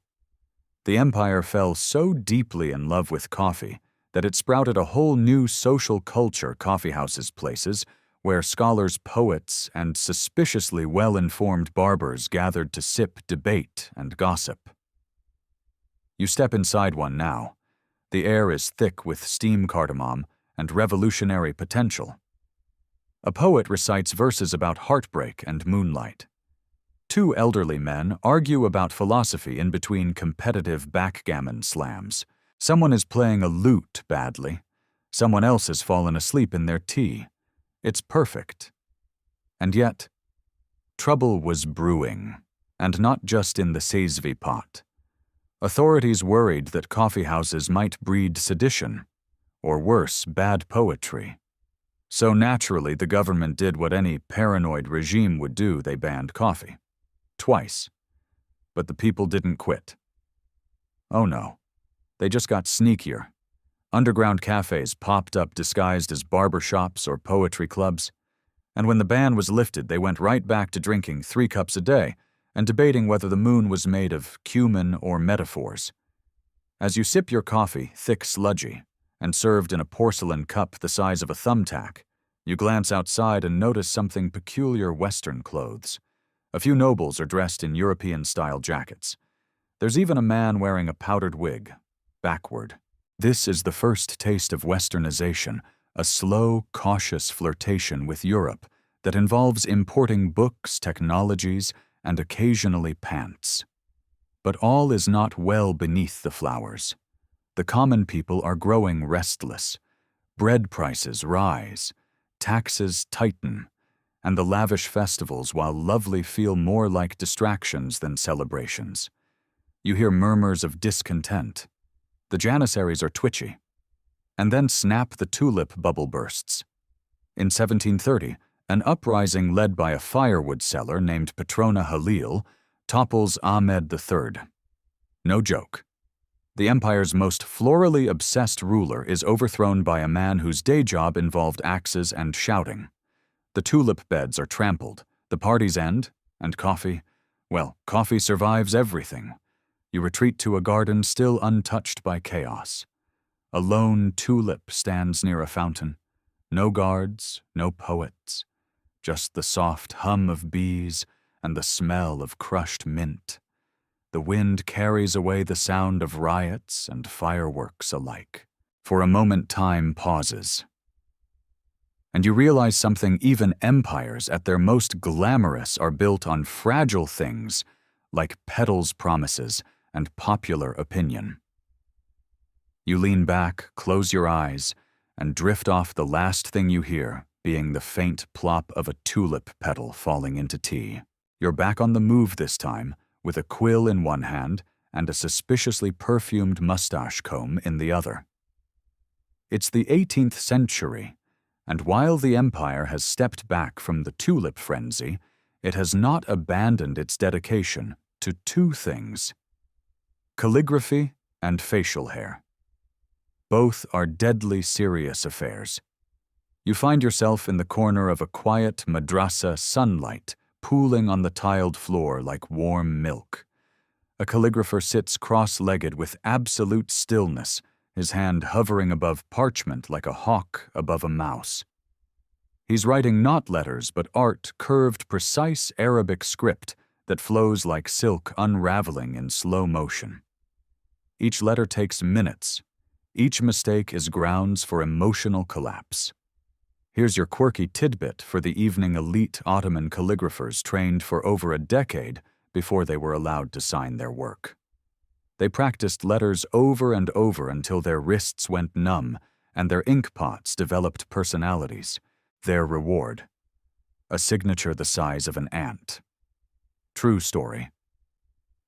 The empire fell so deeply in love with coffee that it sprouted a whole new social culture coffeehouses places where scholars, poets, and suspiciously well-informed barbers gathered to sip, debate, and gossip. You step inside one now. The air is thick with steam cardamom and revolutionary potential. A poet recites verses about heartbreak and moonlight. Two elderly men argue about philosophy in between competitive backgammon slams. Someone is playing a lute badly. Someone else has fallen asleep in their tea. It's perfect. And yet, trouble was brewing, and not just in the Sezvi pot. Authorities worried that coffeehouses might breed sedition, or worse, bad poetry. So naturally, the government did what any paranoid regime would do: they banned coffee. Twice. But the people didn't quit. Oh no. They just got sneakier. Underground cafes popped up disguised as barber shops or poetry clubs. And when the ban was lifted, they went right back to drinking 3 cups a day and debating whether the moon was made of cumin or metaphors. As you sip your coffee, thick, sludgy, and served in a porcelain cup the size of a thumbtack, you glance outside and notice something peculiar: Western clothes. A few nobles are dressed in European-style jackets. There's even a man wearing a powdered wig, backward. This is the first taste of Westernization, a slow, cautious flirtation with Europe that involves importing books, technologies, and occasionally pants. But all is not well beneath the flowers. The common people are growing restless. Bread prices rise, taxes tighten, and the lavish festivals, while lovely, feel more like distractions than celebrations. You hear murmurs of discontent. The Janissaries are twitchy. And then snap, the tulip bubble bursts. In 1730, an uprising led by a firewood seller named Petrona Halil topples Ahmed III. No joke. The empire's most florally obsessed ruler is overthrown by a man whose day job involved axes and shouting. The tulip beds are trampled, the parties end, and coffee, well, coffee survives everything. You retreat to a garden still untouched by chaos. A lone tulip stands near a fountain. No guards, no poets. Just the soft hum of bees and the smell of crushed mint. The wind carries away the sound of riots and fireworks alike. For a moment, time pauses. And you realize something: even empires at their most glamorous are built on fragile things like petals, promises, and popular opinion. You lean back, close your eyes, and drift off, the last thing you hear being the faint plop of a tulip petal falling into tea. You're back on the move this time, with a quill in one hand and a suspiciously perfumed mustache comb in the other. It's the 18th century, and while the empire has stepped back from the tulip frenzy, it has not abandoned its dedication to 2 things: calligraphy and facial hair. Both are deadly serious affairs. You find yourself in the corner of a quiet madrasa, sunlight pooling on the tiled floor like warm milk. A calligrapher sits cross-legged with absolute stillness, his hand hovering above parchment like a hawk above a mouse. He's writing not letters but art, curved, precise Arabic script that flows like silk unraveling in slow motion. Each letter takes minutes. Each mistake is grounds for emotional collapse. Here's your quirky tidbit for the evening: elite Ottoman calligraphers trained for over a decade before they were allowed to sign their work. They practiced letters over and over until their wrists went numb and their ink pots developed personalities. Their reward: a signature the size of an ant. True story.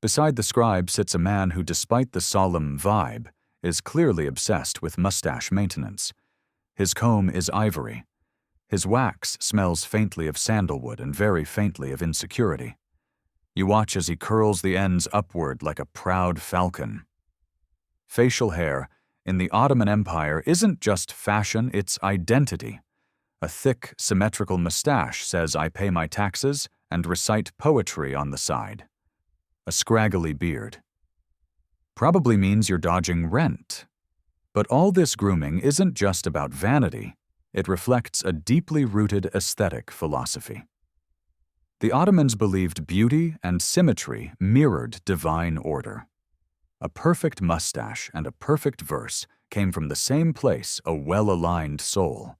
Beside the scribe sits a man who, despite the solemn vibe, is clearly obsessed with mustache maintenance. His comb is ivory. His wax smells faintly of sandalwood and very faintly of insecurity. You watch as he curls the ends upward like a proud falcon. Facial hair in the Ottoman Empire isn't just fashion, it's identity. A thick, symmetrical mustache says I pay my taxes and recite poetry on the side. A scraggly beard probably means you're dodging rent. But all this grooming isn't just about vanity. It reflects a deeply rooted aesthetic philosophy. The Ottomans believed beauty and symmetry mirrored divine order. A perfect mustache and a perfect verse came from the same place, a well-aligned soul.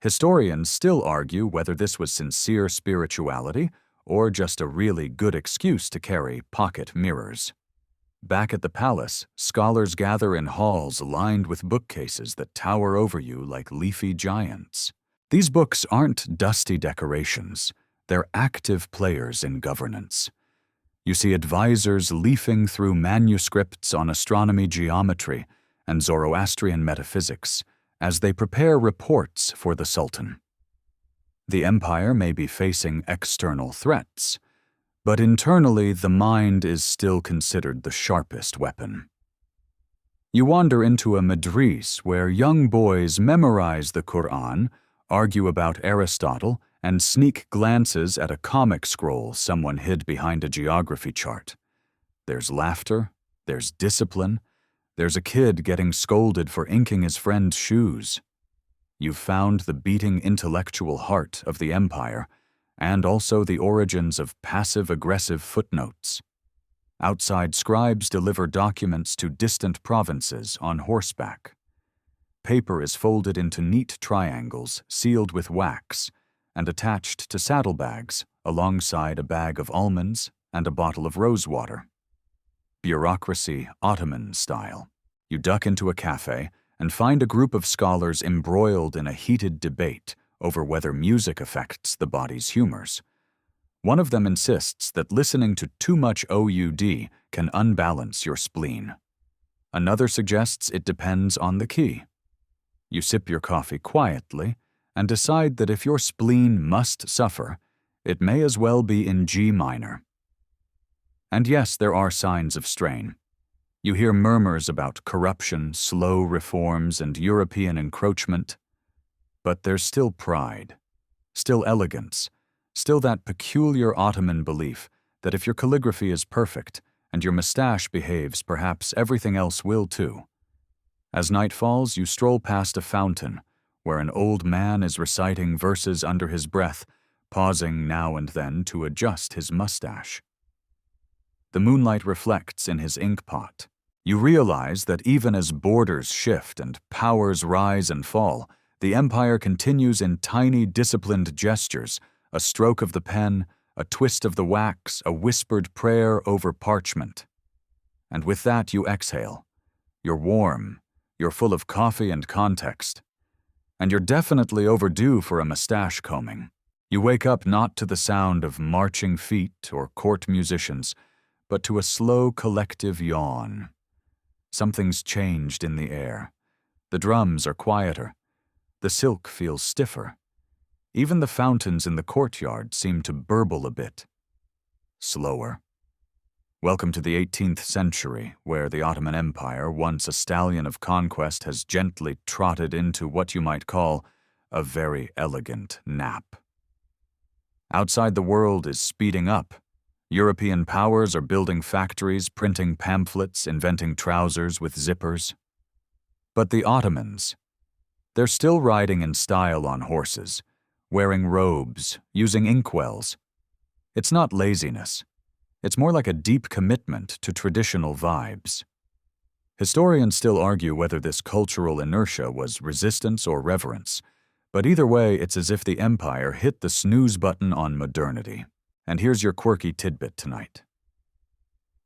Historians still argue whether this was sincere spirituality or just a really good excuse to carry pocket mirrors. Back at the palace, scholars gather in halls lined with bookcases that tower over you like leafy giants. These books aren't dusty decorations, they're active players in governance. You see advisors leafing through manuscripts on astronomy, geometry, and Zoroastrian metaphysics as they prepare reports for the Sultan. The empire may be facing external threats, but internally the mind is still considered the sharpest weapon. You wander into a madris where young boys memorize the Quran, argue about Aristotle, and sneak glances at a comic scroll someone hid behind a geography chart. There's laughter, there's discipline, there's a kid getting scolded for inking his friend's shoes. You've found the beating intellectual heart of the empire, and also the origins of passive-aggressive footnotes. Outside scribes deliver documents to distant provinces on horseback. Paper is folded into neat triangles sealed with wax and attached to saddlebags alongside a bag of almonds and a bottle of rosewater. Bureaucracy Ottoman style. You duck into a cafe and find a group of scholars embroiled in a heated debate over whether music affects the body's humors. One of them insists that listening to too much OUD can unbalance your spleen. Another suggests it depends on the key. You sip your coffee quietly and decide that if your spleen must suffer, it may as well be in G minor. And yes, there are signs of strain. You hear murmurs about corruption, slow reforms, and European encroachment. But there's still pride, still elegance, still that peculiar Ottoman belief that if your calligraphy is perfect and your mustache behaves, perhaps everything else will too. As night falls, you stroll past a fountain where an old man is reciting verses under his breath, pausing now and then to adjust his mustache. The moonlight reflects in his ink pot. You realize that even as borders shift and powers rise and fall, the empire continues in tiny, disciplined gestures, a stroke of the pen, a twist of the wax, a whispered prayer over parchment. And with that you exhale. You're warm, you're full of coffee and context. And you're definitely overdue for a mustache combing. You wake up not to the sound of marching feet or court musicians, but to a slow collective yawn. Something's changed in the air. The drums are quieter. The silk feels stiffer. Even the fountains in the courtyard seem to burble a bit. Slower. Welcome to the 18th century, where the Ottoman Empire, once a stallion of conquest, has gently trotted into what you might call a very elegant nap. Outside, the world is speeding up. European powers are building factories, printing pamphlets, inventing trousers with zippers. But the Ottomans, they're still riding in style on horses, wearing robes, using inkwells. It's not laziness. It's more like a deep commitment to traditional vibes. Historians still argue whether this cultural inertia was resistance or reverence, but either way, it's as if the empire hit the snooze button on modernity. And here's your quirky tidbit tonight.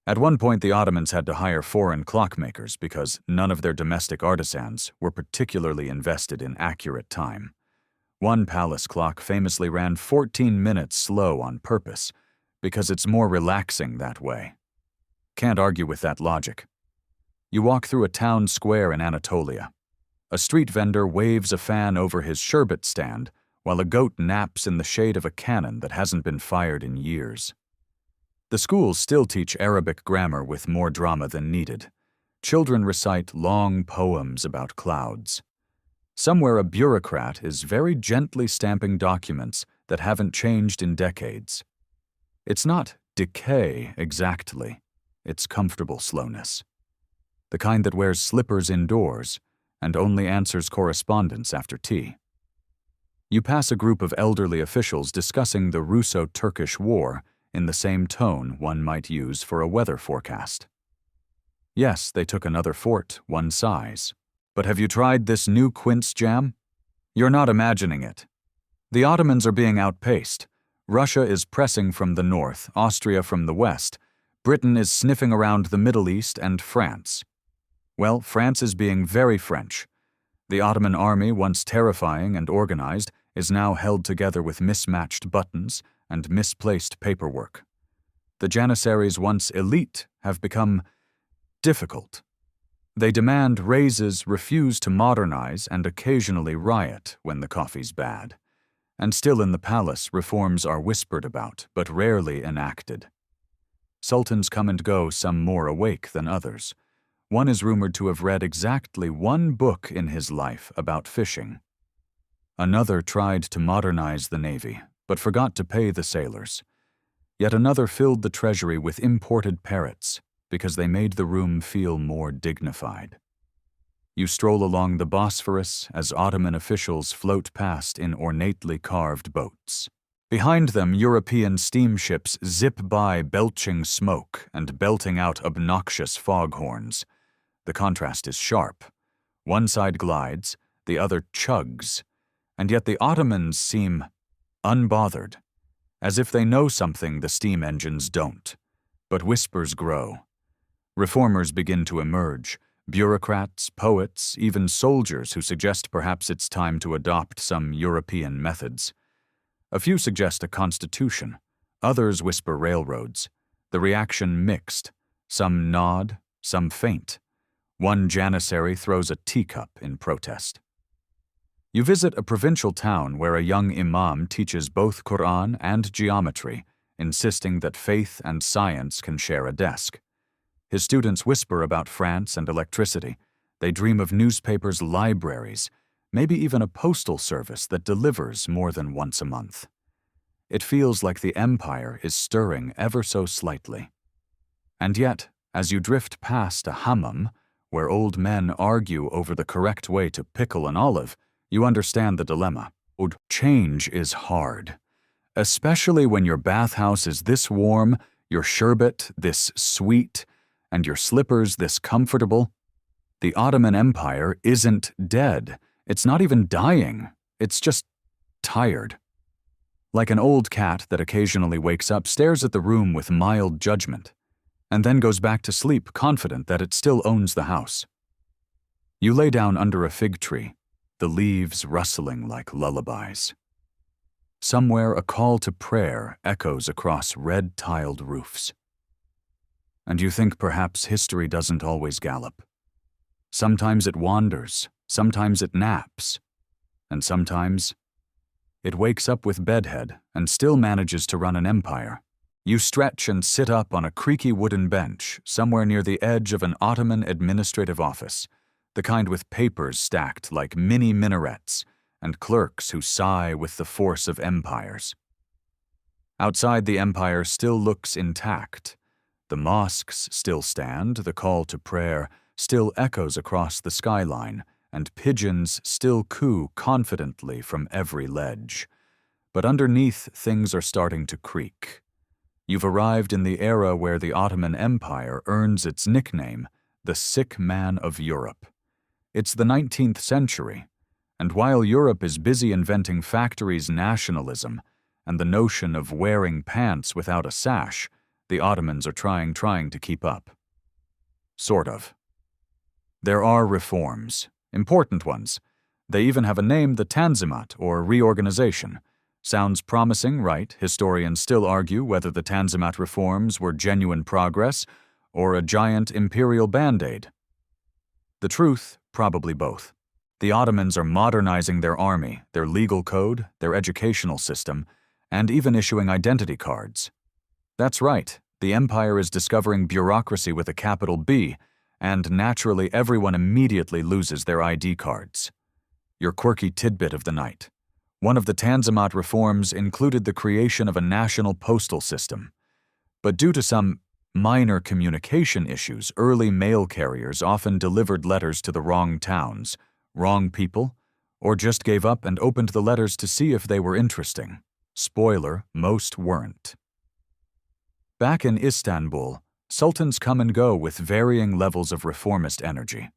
At one point, the Ottomans had to hire foreign clockmakers because none of their domestic artisans were particularly invested in accurate time. One palace clock famously ran 14 minutes slow on purpose, because it's more relaxing that way. Can't argue with that logic. You walk through a town square in Anatolia. A street vendor waves a fan over his sherbet stand, while a goat naps in the shade of a cannon that hasn't been fired in years. The schools still teach Arabic grammar with more drama than needed. Children recite long poems about clouds. Somewhere a bureaucrat is very gently stamping documents that haven't changed in decades. It's not decay exactly, it's comfortable slowness. The kind that wears slippers indoors and only answers correspondence after tea. You pass a group of elderly officials discussing the Russo-Turkish War in the same tone one might use for a weather forecast. Yes, they took another fort, one size. But have you tried this new quince jam? You're not imagining it. The Ottomans are being outpaced. Russia is pressing from the north, Austria from the west. Britain is sniffing around the Middle East and France. Well, France is being very French. The Ottoman army, once terrifying and organized, is now held together with mismatched buttons and misplaced paperwork. The Janissaries, once elite, have become difficult. They demand raises, refuse to modernize, and occasionally riot when the coffee's bad. And still in the palace, reforms are whispered about, but rarely enacted. Sultans come and go, some more awake than others. One is rumored to have read exactly one book in his life about fishing. Another tried to modernize the navy, but forgot to pay the sailors. Yet another filled the treasury with imported parrots, because they made the room feel more dignified. You stroll along the Bosphorus as Ottoman officials float past in ornately carved boats. Behind them, European steamships zip by belching smoke and belting out obnoxious foghorns. The contrast is sharp. One side glides, the other chugs, and yet the Ottomans seem unbothered, as if they know something the steam engines don't. But whispers grow. Reformers begin to emerge, bureaucrats, poets, even soldiers who suggest perhaps it's time to adopt some European methods. A few suggest a constitution, others whisper railroads. The reaction mixed. Some nod, some faint. One Janissary throws a teacup in protest. You visit a provincial town where a young imam teaches both Quran and geometry, insisting that faith and science can share a desk. His students whisper about France and electricity. They dream of newspapers, libraries, maybe even a postal service that delivers more than once a month. It feels like the empire is stirring ever so slightly. And yet, as you drift past a hammam, where old men argue over the correct way to pickle an olive, you understand the dilemma. Change is hard, especially when your bathhouse is this warm, your sherbet this sweet, and your slippers this comfortable. The Ottoman Empire isn't dead. It's not even dying. It's just tired. Like an old cat that occasionally wakes up, stares at the room with mild judgment, and then goes back to sleep confident that it still owns the house. You lay down under a fig tree, the leaves rustling like lullabies. Somewhere a call to prayer echoes across red-tiled roofs. And you think perhaps history doesn't always gallop. Sometimes it wanders, sometimes it naps, and sometimes it wakes up with bedhead and still manages to run an empire. You stretch and sit up on a creaky wooden bench somewhere near the edge of an Ottoman administrative office, the kind with papers stacked like mini minarets and clerks who sigh with the force of empires. Outside, the empire still looks intact. The mosques still stand, the call to prayer still echoes across the skyline, and pigeons still coo confidently from every ledge. But underneath, things are starting to creak. You've arrived in the era where the Ottoman Empire earns its nickname, the sick man of Europe. It's the 19th century, and while Europe is busy inventing factories' nationalism and the notion of wearing pants without a sash, the Ottomans are trying to keep up. Sort of. There are reforms, important ones, They even have a name, the Tanzimat, or reorganization. Sounds promising, right? Historians still argue whether the Tanzimat reforms were genuine progress or a giant imperial band-aid. The truth, probably both. The Ottomans are modernizing their army, their legal code, their educational system, and even issuing identity cards. That's right, the empire is discovering bureaucracy with a capital B, and naturally everyone immediately loses their ID cards. Your quirky tidbit of the night. One of the Tanzimat reforms included the creation of a national postal system. But due to some minor communication issues, early mail carriers often delivered letters to the wrong towns, wrong people, or just gave up and opened the letters to see if they were interesting. Spoiler, most weren't. Back in Istanbul, sultans come and go with varying levels of reformist energy.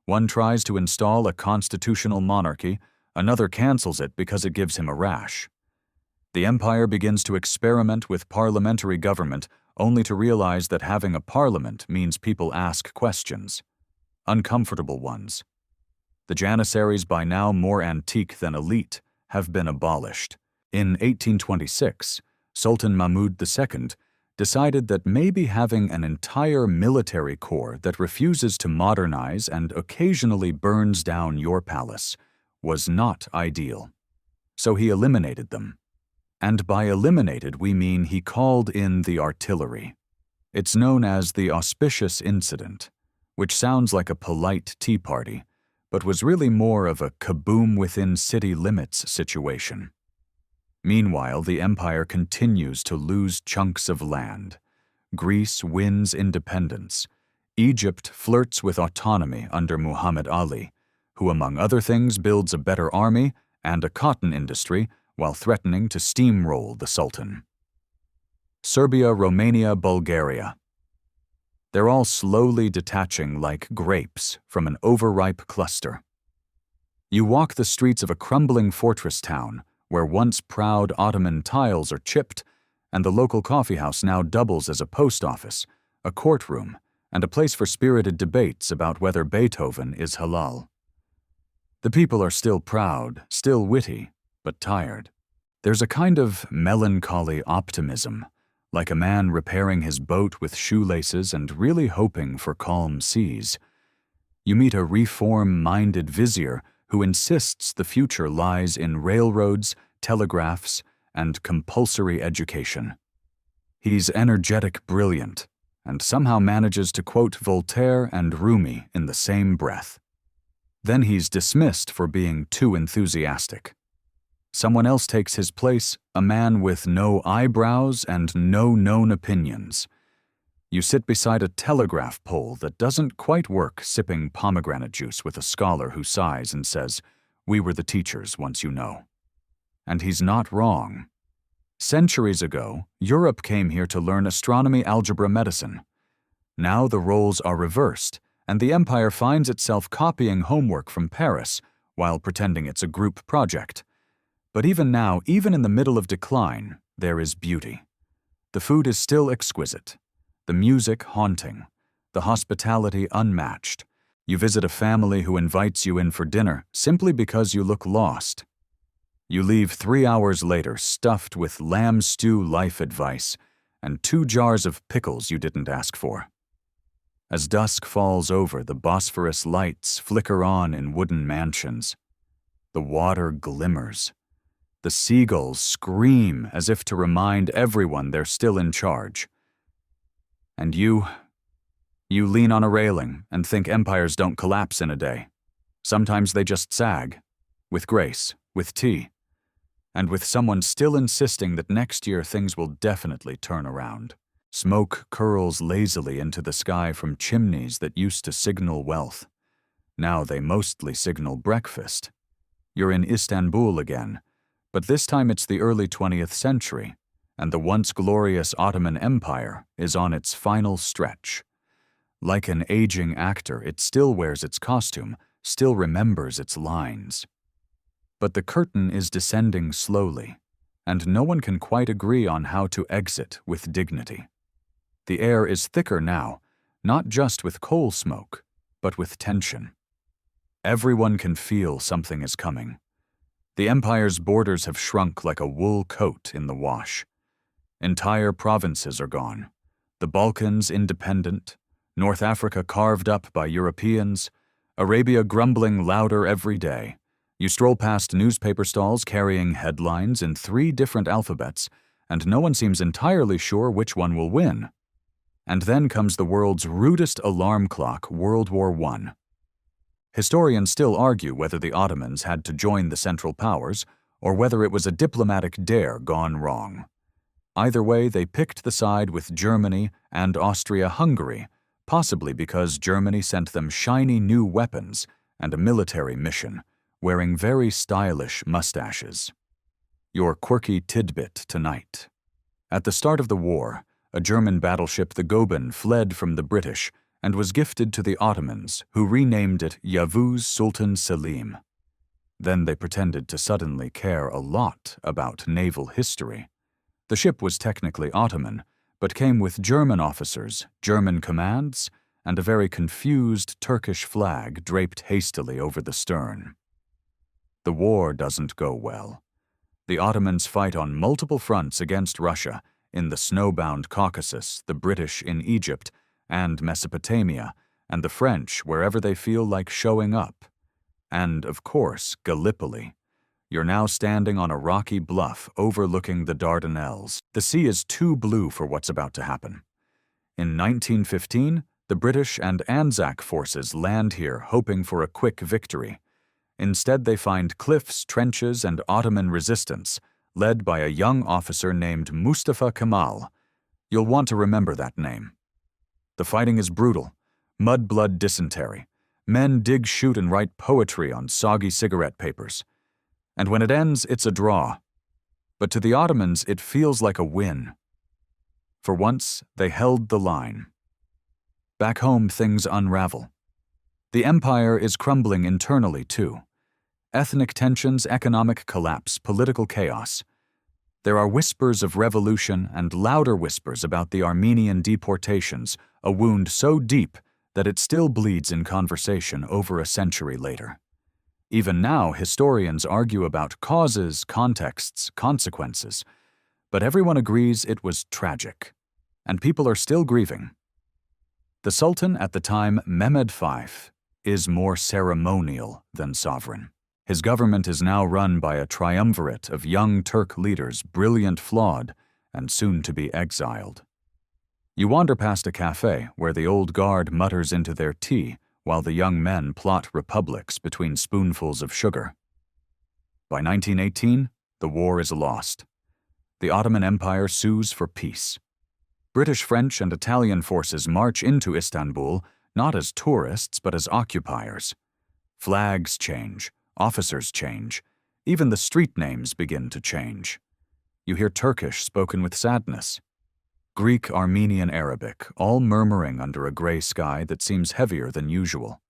One tries to install a constitutional monarchy, another cancels it because it gives him a rash. The empire begins to experiment with parliamentary government only to realize that having a parliament means people ask questions. Uncomfortable ones. The Janissaries, by now more antique than elite, have been abolished. In 1826, Sultan Mahmud II decided that maybe having an entire military corps that refuses to modernize and occasionally burns down your palace was not ideal. So he eliminated them. And by eliminated, we mean he called in the artillery. It's known as the Auspicious Incident, which sounds like a polite tea party, but was really more of a kaboom within city limits situation. Meanwhile, the empire continues to lose chunks of land. Greece wins independence. Egypt flirts with autonomy under Muhammad Ali, who among other things builds a better army and a cotton industry while threatening to steamroll the Sultan. Serbia, Romania, Bulgaria. They're all slowly detaching like grapes from an overripe cluster. You walk the streets of a crumbling fortress town where once proud Ottoman tiles are chipped, and the local coffeehouse now doubles as a post office, a courtroom, and a place for spirited debates about whether Beethoven is halal. The people are still proud, still witty, but tired. There's a kind of melancholy optimism, like a man repairing his boat with shoelaces and really hoping for calm seas. You meet a reform-minded vizier who insists the future lies in railroads, telegraphs, and compulsory education. He's energetic, brilliant, and somehow manages to quote Voltaire and Rumi in the same breath. Then he's dismissed for being too enthusiastic. Someone else takes his place, a man with no eyebrows and no known opinions. You sit beside a telegraph pole that doesn't quite work, sipping pomegranate juice with a scholar who sighs and says, "We were the teachers, once you know." And he's not wrong. Centuries ago, Europe came here to learn astronomy, algebra, medicine. Now the roles are reversed, and the empire finds itself copying homework from Paris while pretending it's a group project. But even now, even in the middle of decline, there is beauty. The food is still exquisite, the music haunting, the hospitality unmatched. You visit a family who invites you in for dinner simply because you look lost. You leave 3 hours later stuffed with lamb stew life advice and 2 jars of pickles you didn't ask for. As dusk falls over, the Bosphorus lights flicker on in wooden mansions. The water glimmers. The seagulls scream as if to remind everyone they're still in charge. And you lean on a railing and think empires don't collapse in a day. Sometimes they just sag, with grace, with tea, and with someone still insisting that next year things will definitely turn around. Smoke curls lazily into the sky from chimneys that used to signal wealth. Now they mostly signal breakfast. You're in Istanbul again, but this time it's the early 20th century, and the once glorious Ottoman Empire is on its final stretch. Like an aging actor, it still wears its costume, still remembers its lines. But the curtain is descending slowly, and no one can quite agree on how to exit with dignity. The air is thicker now, not just with coal smoke, but with tension. Everyone can feel something is coming. The empire's borders have shrunk like a wool coat in the wash. Entire provinces are gone. The Balkans independent, North Africa carved up by Europeans, Arabia grumbling louder every day. You stroll past newspaper stalls carrying headlines in 3 different alphabets, and no one seems entirely sure which one will win. And then comes the world's rudest alarm clock, World War I. Historians still argue whether the Ottomans had to join the Central Powers or whether it was a diplomatic dare gone wrong. Either way, they picked the side with Germany and Austria-Hungary, possibly because Germany sent them shiny new weapons and a military mission, wearing very stylish mustaches. Your quirky tidbit tonight. At the start of the war, a German battleship, the Goeben, fled from the British and was gifted to the Ottomans, who renamed it Yavuz Sultan Selim. Then they pretended to suddenly care a lot about naval history. The ship was technically Ottoman, but came with German officers, German commands, and a very confused Turkish flag draped hastily over the stern. The war doesn't go well. The Ottomans fight on multiple fronts against Russia, in the snowbound Caucasus, the British in Egypt and Mesopotamia, and the French wherever they feel like showing up. And, of course, Gallipoli. You're now standing on a rocky bluff overlooking the Dardanelles. The sea is too blue for what's about to happen. In 1915, the British and Anzac forces land here hoping for a quick victory. Instead, they find cliffs, trenches, and Ottoman resistance, led by a young officer named Mustafa Kemal. You'll want to remember that name. The fighting is brutal. Mudblood dysentery. Men dig, shoot, and write poetry on soggy cigarette papers. And when it ends, it's a draw. But to the Ottomans, it feels like a win. For once, they held the line. Back home, things unravel. The empire is crumbling internally, too. Ethnic tensions, economic collapse, political chaos. There are whispers of revolution and louder whispers about the Armenian deportations, a wound so deep that it still bleeds in conversation over a century later. Even now, historians argue about causes, contexts, consequences, but everyone agrees it was tragic, and people are still grieving. The Sultan at the time, Mehmed V, is more ceremonial than sovereign. His government is now run by a triumvirate of young Turk leaders, brilliant, flawed, and soon to be exiled. You wander past a cafe where the old guard mutters into their tea while the young men plot republics between spoonfuls of sugar. By 1918, the war is lost. The Ottoman Empire sues for peace. British, French, and Italian forces march into Istanbul not as tourists but as occupiers. Flags change. Officers change. Even the street names begin to change. You hear Turkish spoken with sadness. Greek, Armenian, Arabic, all murmuring under a gray sky that seems heavier than usual.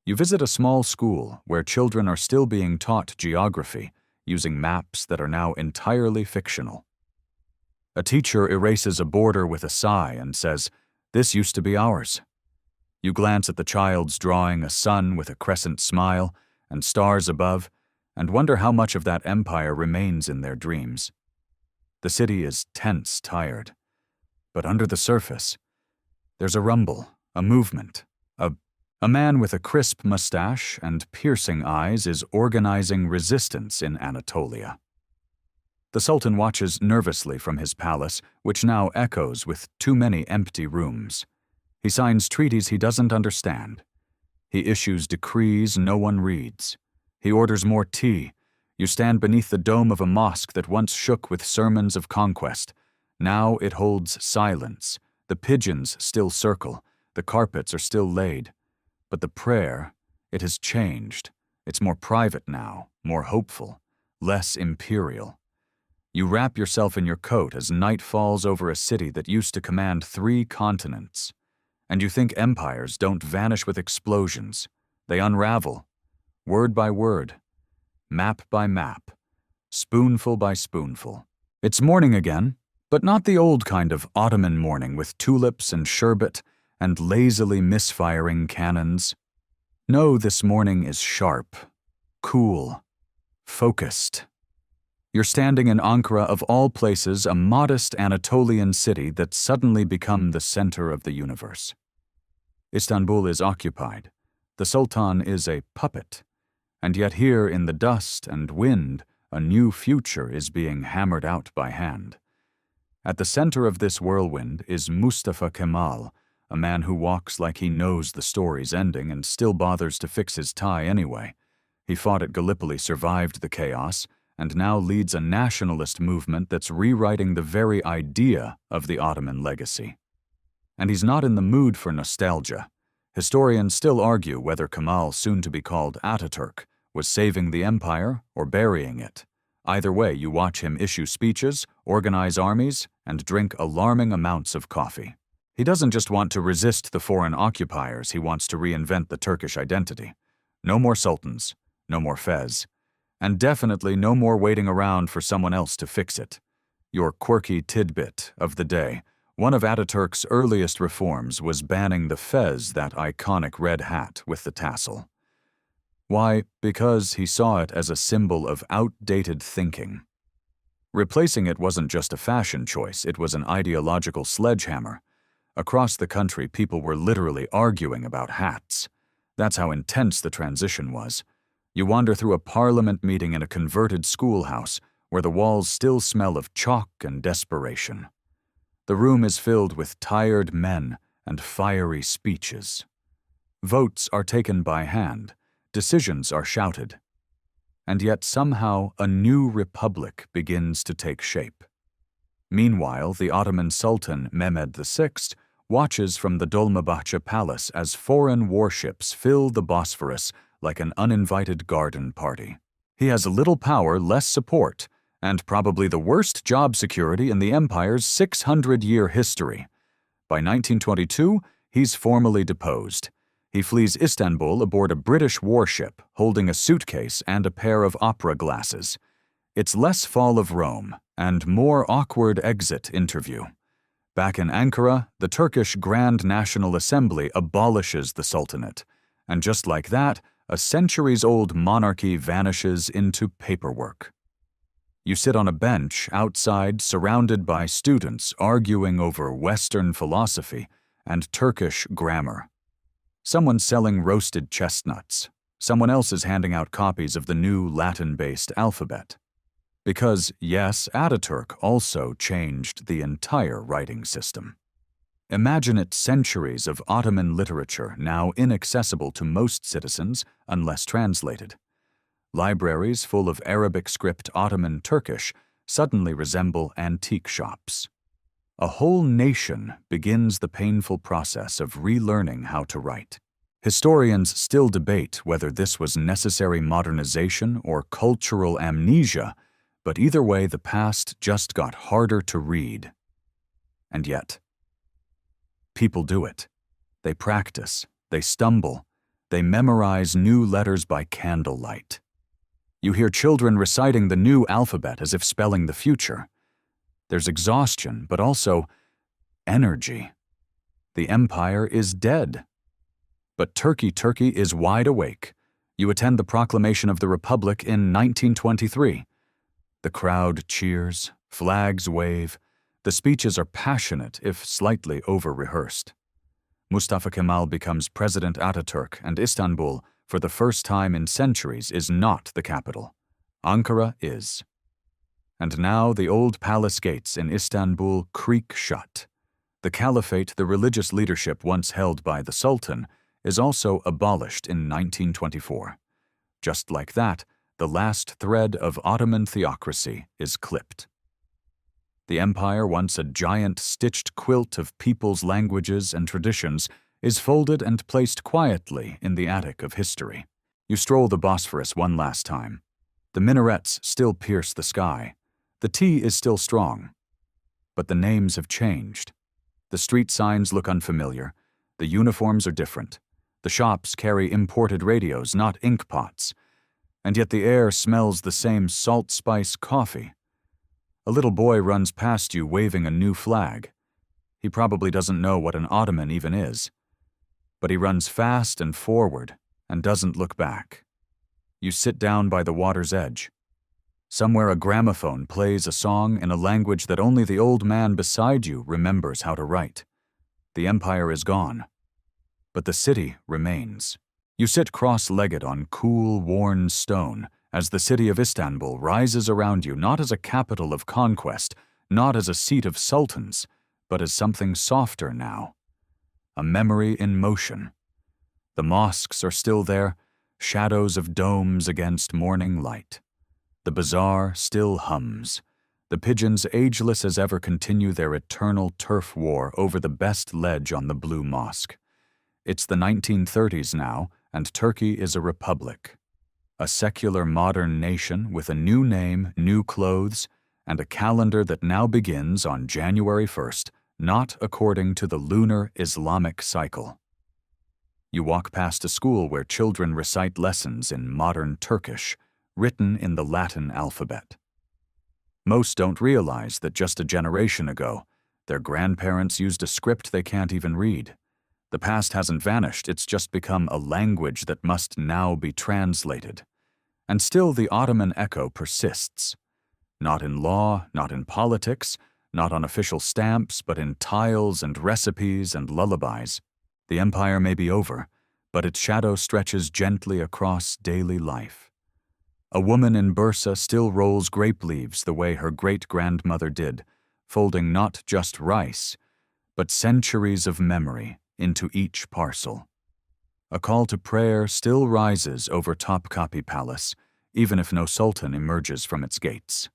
You visit a small school where children are still being taught geography, using maps that are now entirely fictional. A teacher erases a border with a sigh and says, "This used to be ours." You glance at the child's drawing, a sun with a crescent smile, and stars above, and wonder how much of that empire remains in their dreams. The city is tense, tired. But under the surface, there's a rumble, a movement. A man with a crisp mustache and piercing eyes is organizing resistance in Anatolia. The Sultan watches nervously from his palace, which now echoes with too many empty rooms. He signs treaties he doesn't understand. He issues decrees no one reads. He orders more tea. You stand beneath the dome of a mosque that once shook with sermons of conquest. Now it holds silence. The pigeons still circle. The carpets are still laid. But the prayer, it has changed. It's more private now, more hopeful, less imperial. You wrap yourself in your coat as night falls over a city that used to command 3 continents. And you think empires don't vanish with explosions. They unravel, word by word, map by map, spoonful by spoonful. It's morning again, but not the old kind of Ottoman morning with tulips and sherbet and lazily misfiring cannons. No, this morning is sharp, cool, focused. You're standing in Ankara, of all places, a modest Anatolian city that's suddenly become the center of the universe. Istanbul is occupied. The Sultan is a puppet. And yet here in the dust and wind, a new future is being hammered out by hand. At the center of this whirlwind is Mustafa Kemal, a man who walks like he knows the story's ending and still bothers to fix his tie anyway. He fought at Gallipoli, survived the chaos, and now leads a nationalist movement that's rewriting the very idea of the Ottoman legacy. And he's not in the mood for nostalgia. Historians still argue whether Kemal, soon to be called Atatürk, was saving the empire or burying it. Either way, you watch him issue speeches, organize armies, and drink alarming amounts of coffee. He doesn't just want to resist the foreign occupiers, he wants to reinvent the Turkish identity. No more sultans, no more fez, and definitely no more waiting around for someone else to fix it. Your quirky tidbit of the day: one of Ataturk's earliest reforms was banning the fez, that iconic red hat with the tassel. Why? Because he saw it as a symbol of outdated thinking. Replacing it wasn't just a fashion choice, it was an ideological sledgehammer. Across the country, people were literally arguing about hats. That's how intense the transition was. You wander through a parliament meeting in a converted schoolhouse where the walls still smell of chalk and desperation. The room is filled with tired men and fiery speeches. Votes are taken by hand. Decisions are shouted. And yet somehow a new republic begins to take shape. Meanwhile, the Ottoman Sultan Mehmed VI watches from the Dolmabahce Palace as foreign warships fill the Bosphorus like an uninvited garden party. He has little power, less support, and probably the worst job security in the empire's 600-year history. By 1922, he's formally deposed. He flees Istanbul aboard a British warship, holding a suitcase and a pair of opera glasses. It's less fall of Rome and more awkward exit interview. Back in Ankara, the Turkish Grand National Assembly abolishes the Sultanate, and just like that, a centuries-old monarchy vanishes into paperwork. You sit on a bench outside, surrounded by students arguing over Western philosophy and Turkish grammar. Someone's selling roasted chestnuts. Someone else is handing out copies of the new Latin-based alphabet. Because, yes, Ataturk also changed the entire writing system. Imagine it: centuries of Ottoman literature now inaccessible to most citizens unless translated. Libraries full of Arabic script Ottoman Turkish suddenly resemble antique shops. A whole nation begins the painful process of relearning how to write. Historians still debate whether this was necessary modernization or cultural amnesia, but either way, the past just got harder to read. And yet, people do it. They practice, they stumble, they memorize new letters by candlelight. You hear children reciting the new alphabet as if spelling the future. There's exhaustion, but also energy. The empire is dead. But Turkey is wide awake. You attend the proclamation of the Republic in 1923. The crowd cheers, flags wave. The speeches are passionate, if slightly over-rehearsed. Mustafa Kemal becomes President Atatürk, and Istanbul, for the first time in centuries, is not the capital. Ankara is. And now the old palace gates in Istanbul creak shut. The caliphate, the religious leadership once held by the Sultan, is also abolished in 1924. Just like that, the last thread of Ottoman theocracy is clipped. The empire, once a giant stitched quilt of people's languages and traditions, is folded and placed quietly in the attic of history. You stroll the Bosphorus one last time. The minarets still pierce the sky. The tea is still strong. But the names have changed. The street signs look unfamiliar. The uniforms are different. The shops carry imported radios, not ink pots. And yet the air smells the same salt-spice coffee. A little boy runs past you waving a new flag. He probably doesn't know what an Ottoman even is. But he runs fast and forward, and doesn't look back. You sit down by the water's edge. Somewhere a gramophone plays a song in a language that only the old man beside you remembers how to write. The empire is gone, but the city remains. You sit cross-legged on cool, worn stone as the city of Istanbul rises around you, not as a capital of conquest, not as a seat of sultans, but as something softer now. A memory in motion. The mosques are still there, shadows of domes against morning light. The bazaar still hums. The pigeons, ageless as ever, continue their eternal turf war over the best ledge on the Blue Mosque. It's the 1930s now, and Turkey is a republic. A secular modern nation with a new name, new clothes, and a calendar that now begins on January 1st, not according to the lunar Islamic cycle. You walk past a school where children recite lessons in modern Turkish, written in the Latin alphabet. Most don't realize that just a generation ago, their grandparents used a script they can't even read. The past hasn't vanished, it's just become a language that must now be translated. And still the Ottoman echo persists. Not in law, not in politics, not on official stamps, but in tiles and recipes and lullabies. The empire may be over, but its shadow stretches gently across daily life. A woman in Bursa still rolls grape leaves the way her great-grandmother did, folding not just rice, but centuries of memory into each parcel. A call to prayer still rises over Topkapi Palace, even if no sultan emerges from its gates.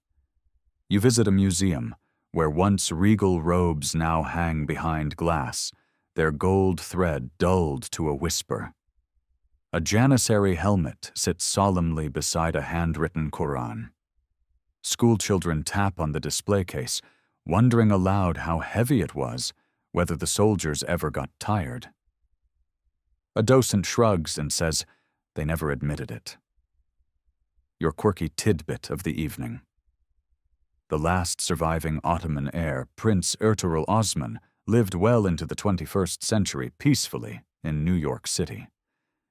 You visit a museum, where once regal robes now hang behind glass, their gold thread dulled to a whisper. A Janissary helmet sits solemnly beside a handwritten Quran. Schoolchildren tap on the display case, wondering aloud how heavy it was, whether the soldiers ever got tired. A docent shrugs and says, they never admitted it. Your quirky tidbit of the evening. The last surviving Ottoman heir, Prince Ertuğrul Osman, lived well into the 21st century peacefully in New York City.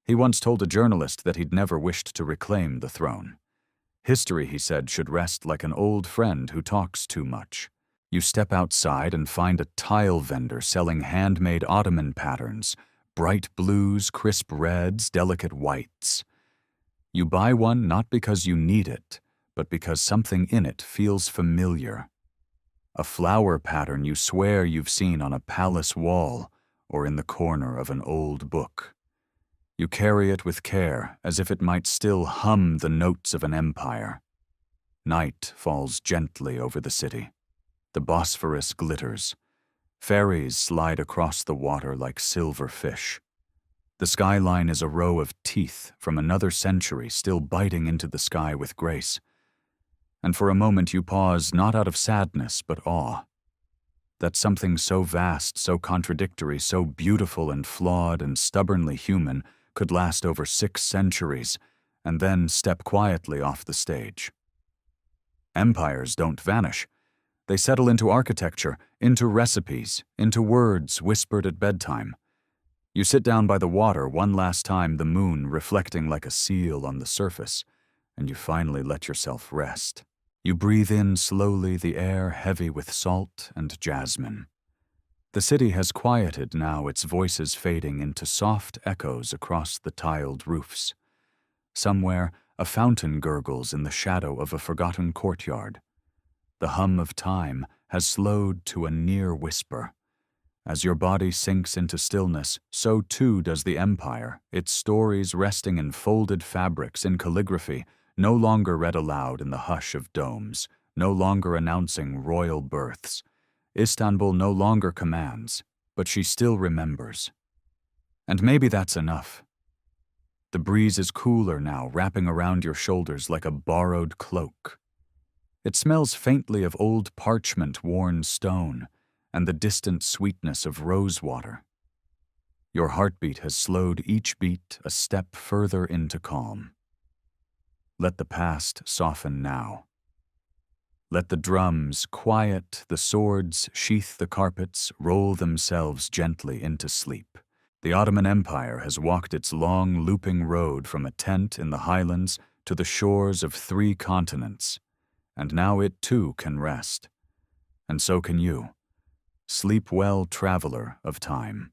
He once told a journalist that he'd never wished to reclaim the throne. History, he said, should rest like an old friend who talks too much. You step outside and find a tile vendor selling handmade Ottoman patterns, bright blues, crisp reds, delicate whites. You buy one not because you need it, but because something in it feels familiar. A flower pattern you swear you've seen on a palace wall or in the corner of an old book. You carry it with care, as if it might still hum the notes of an empire. Night falls gently over the city. The Bosphorus glitters. Ferries slide across the water like silver fish. The skyline is a row of teeth from another century still biting into the sky with grace. And for a moment you pause not out of sadness but awe. That something so vast, so contradictory, so beautiful and flawed and stubbornly human could last over 6 centuries and then step quietly off the stage. Empires don't vanish. They settle into architecture, into recipes, into words whispered at bedtime. You sit down by the water one last time, the moon reflecting like a seal on the surface, and you finally let yourself rest. You breathe in slowly the air heavy with salt and jasmine. The city has quieted now, its voices fading into soft echoes across the tiled roofs. Somewhere, a fountain gurgles in the shadow of a forgotten courtyard. The hum of time has slowed to a near whisper. As your body sinks into stillness, so too does the empire, its stories resting in folded fabrics in calligraphy, no longer read aloud in the hush of domes, no longer announcing royal births. Istanbul no longer commands, but she still remembers. And maybe that's enough. The breeze is cooler now, wrapping around your shoulders like a borrowed cloak. It smells faintly of old parchment-worn stone and the distant sweetness of rosewater. Your heartbeat has slowed each beat a step further into calm. Let the past soften now. Let the drums quiet, the swords sheath the carpets, roll themselves gently into sleep. The Ottoman Empire has walked its long, looping road from a tent in the highlands to the shores of 3 continents, and now it too can rest. And so can you. Sleep well, traveler of time.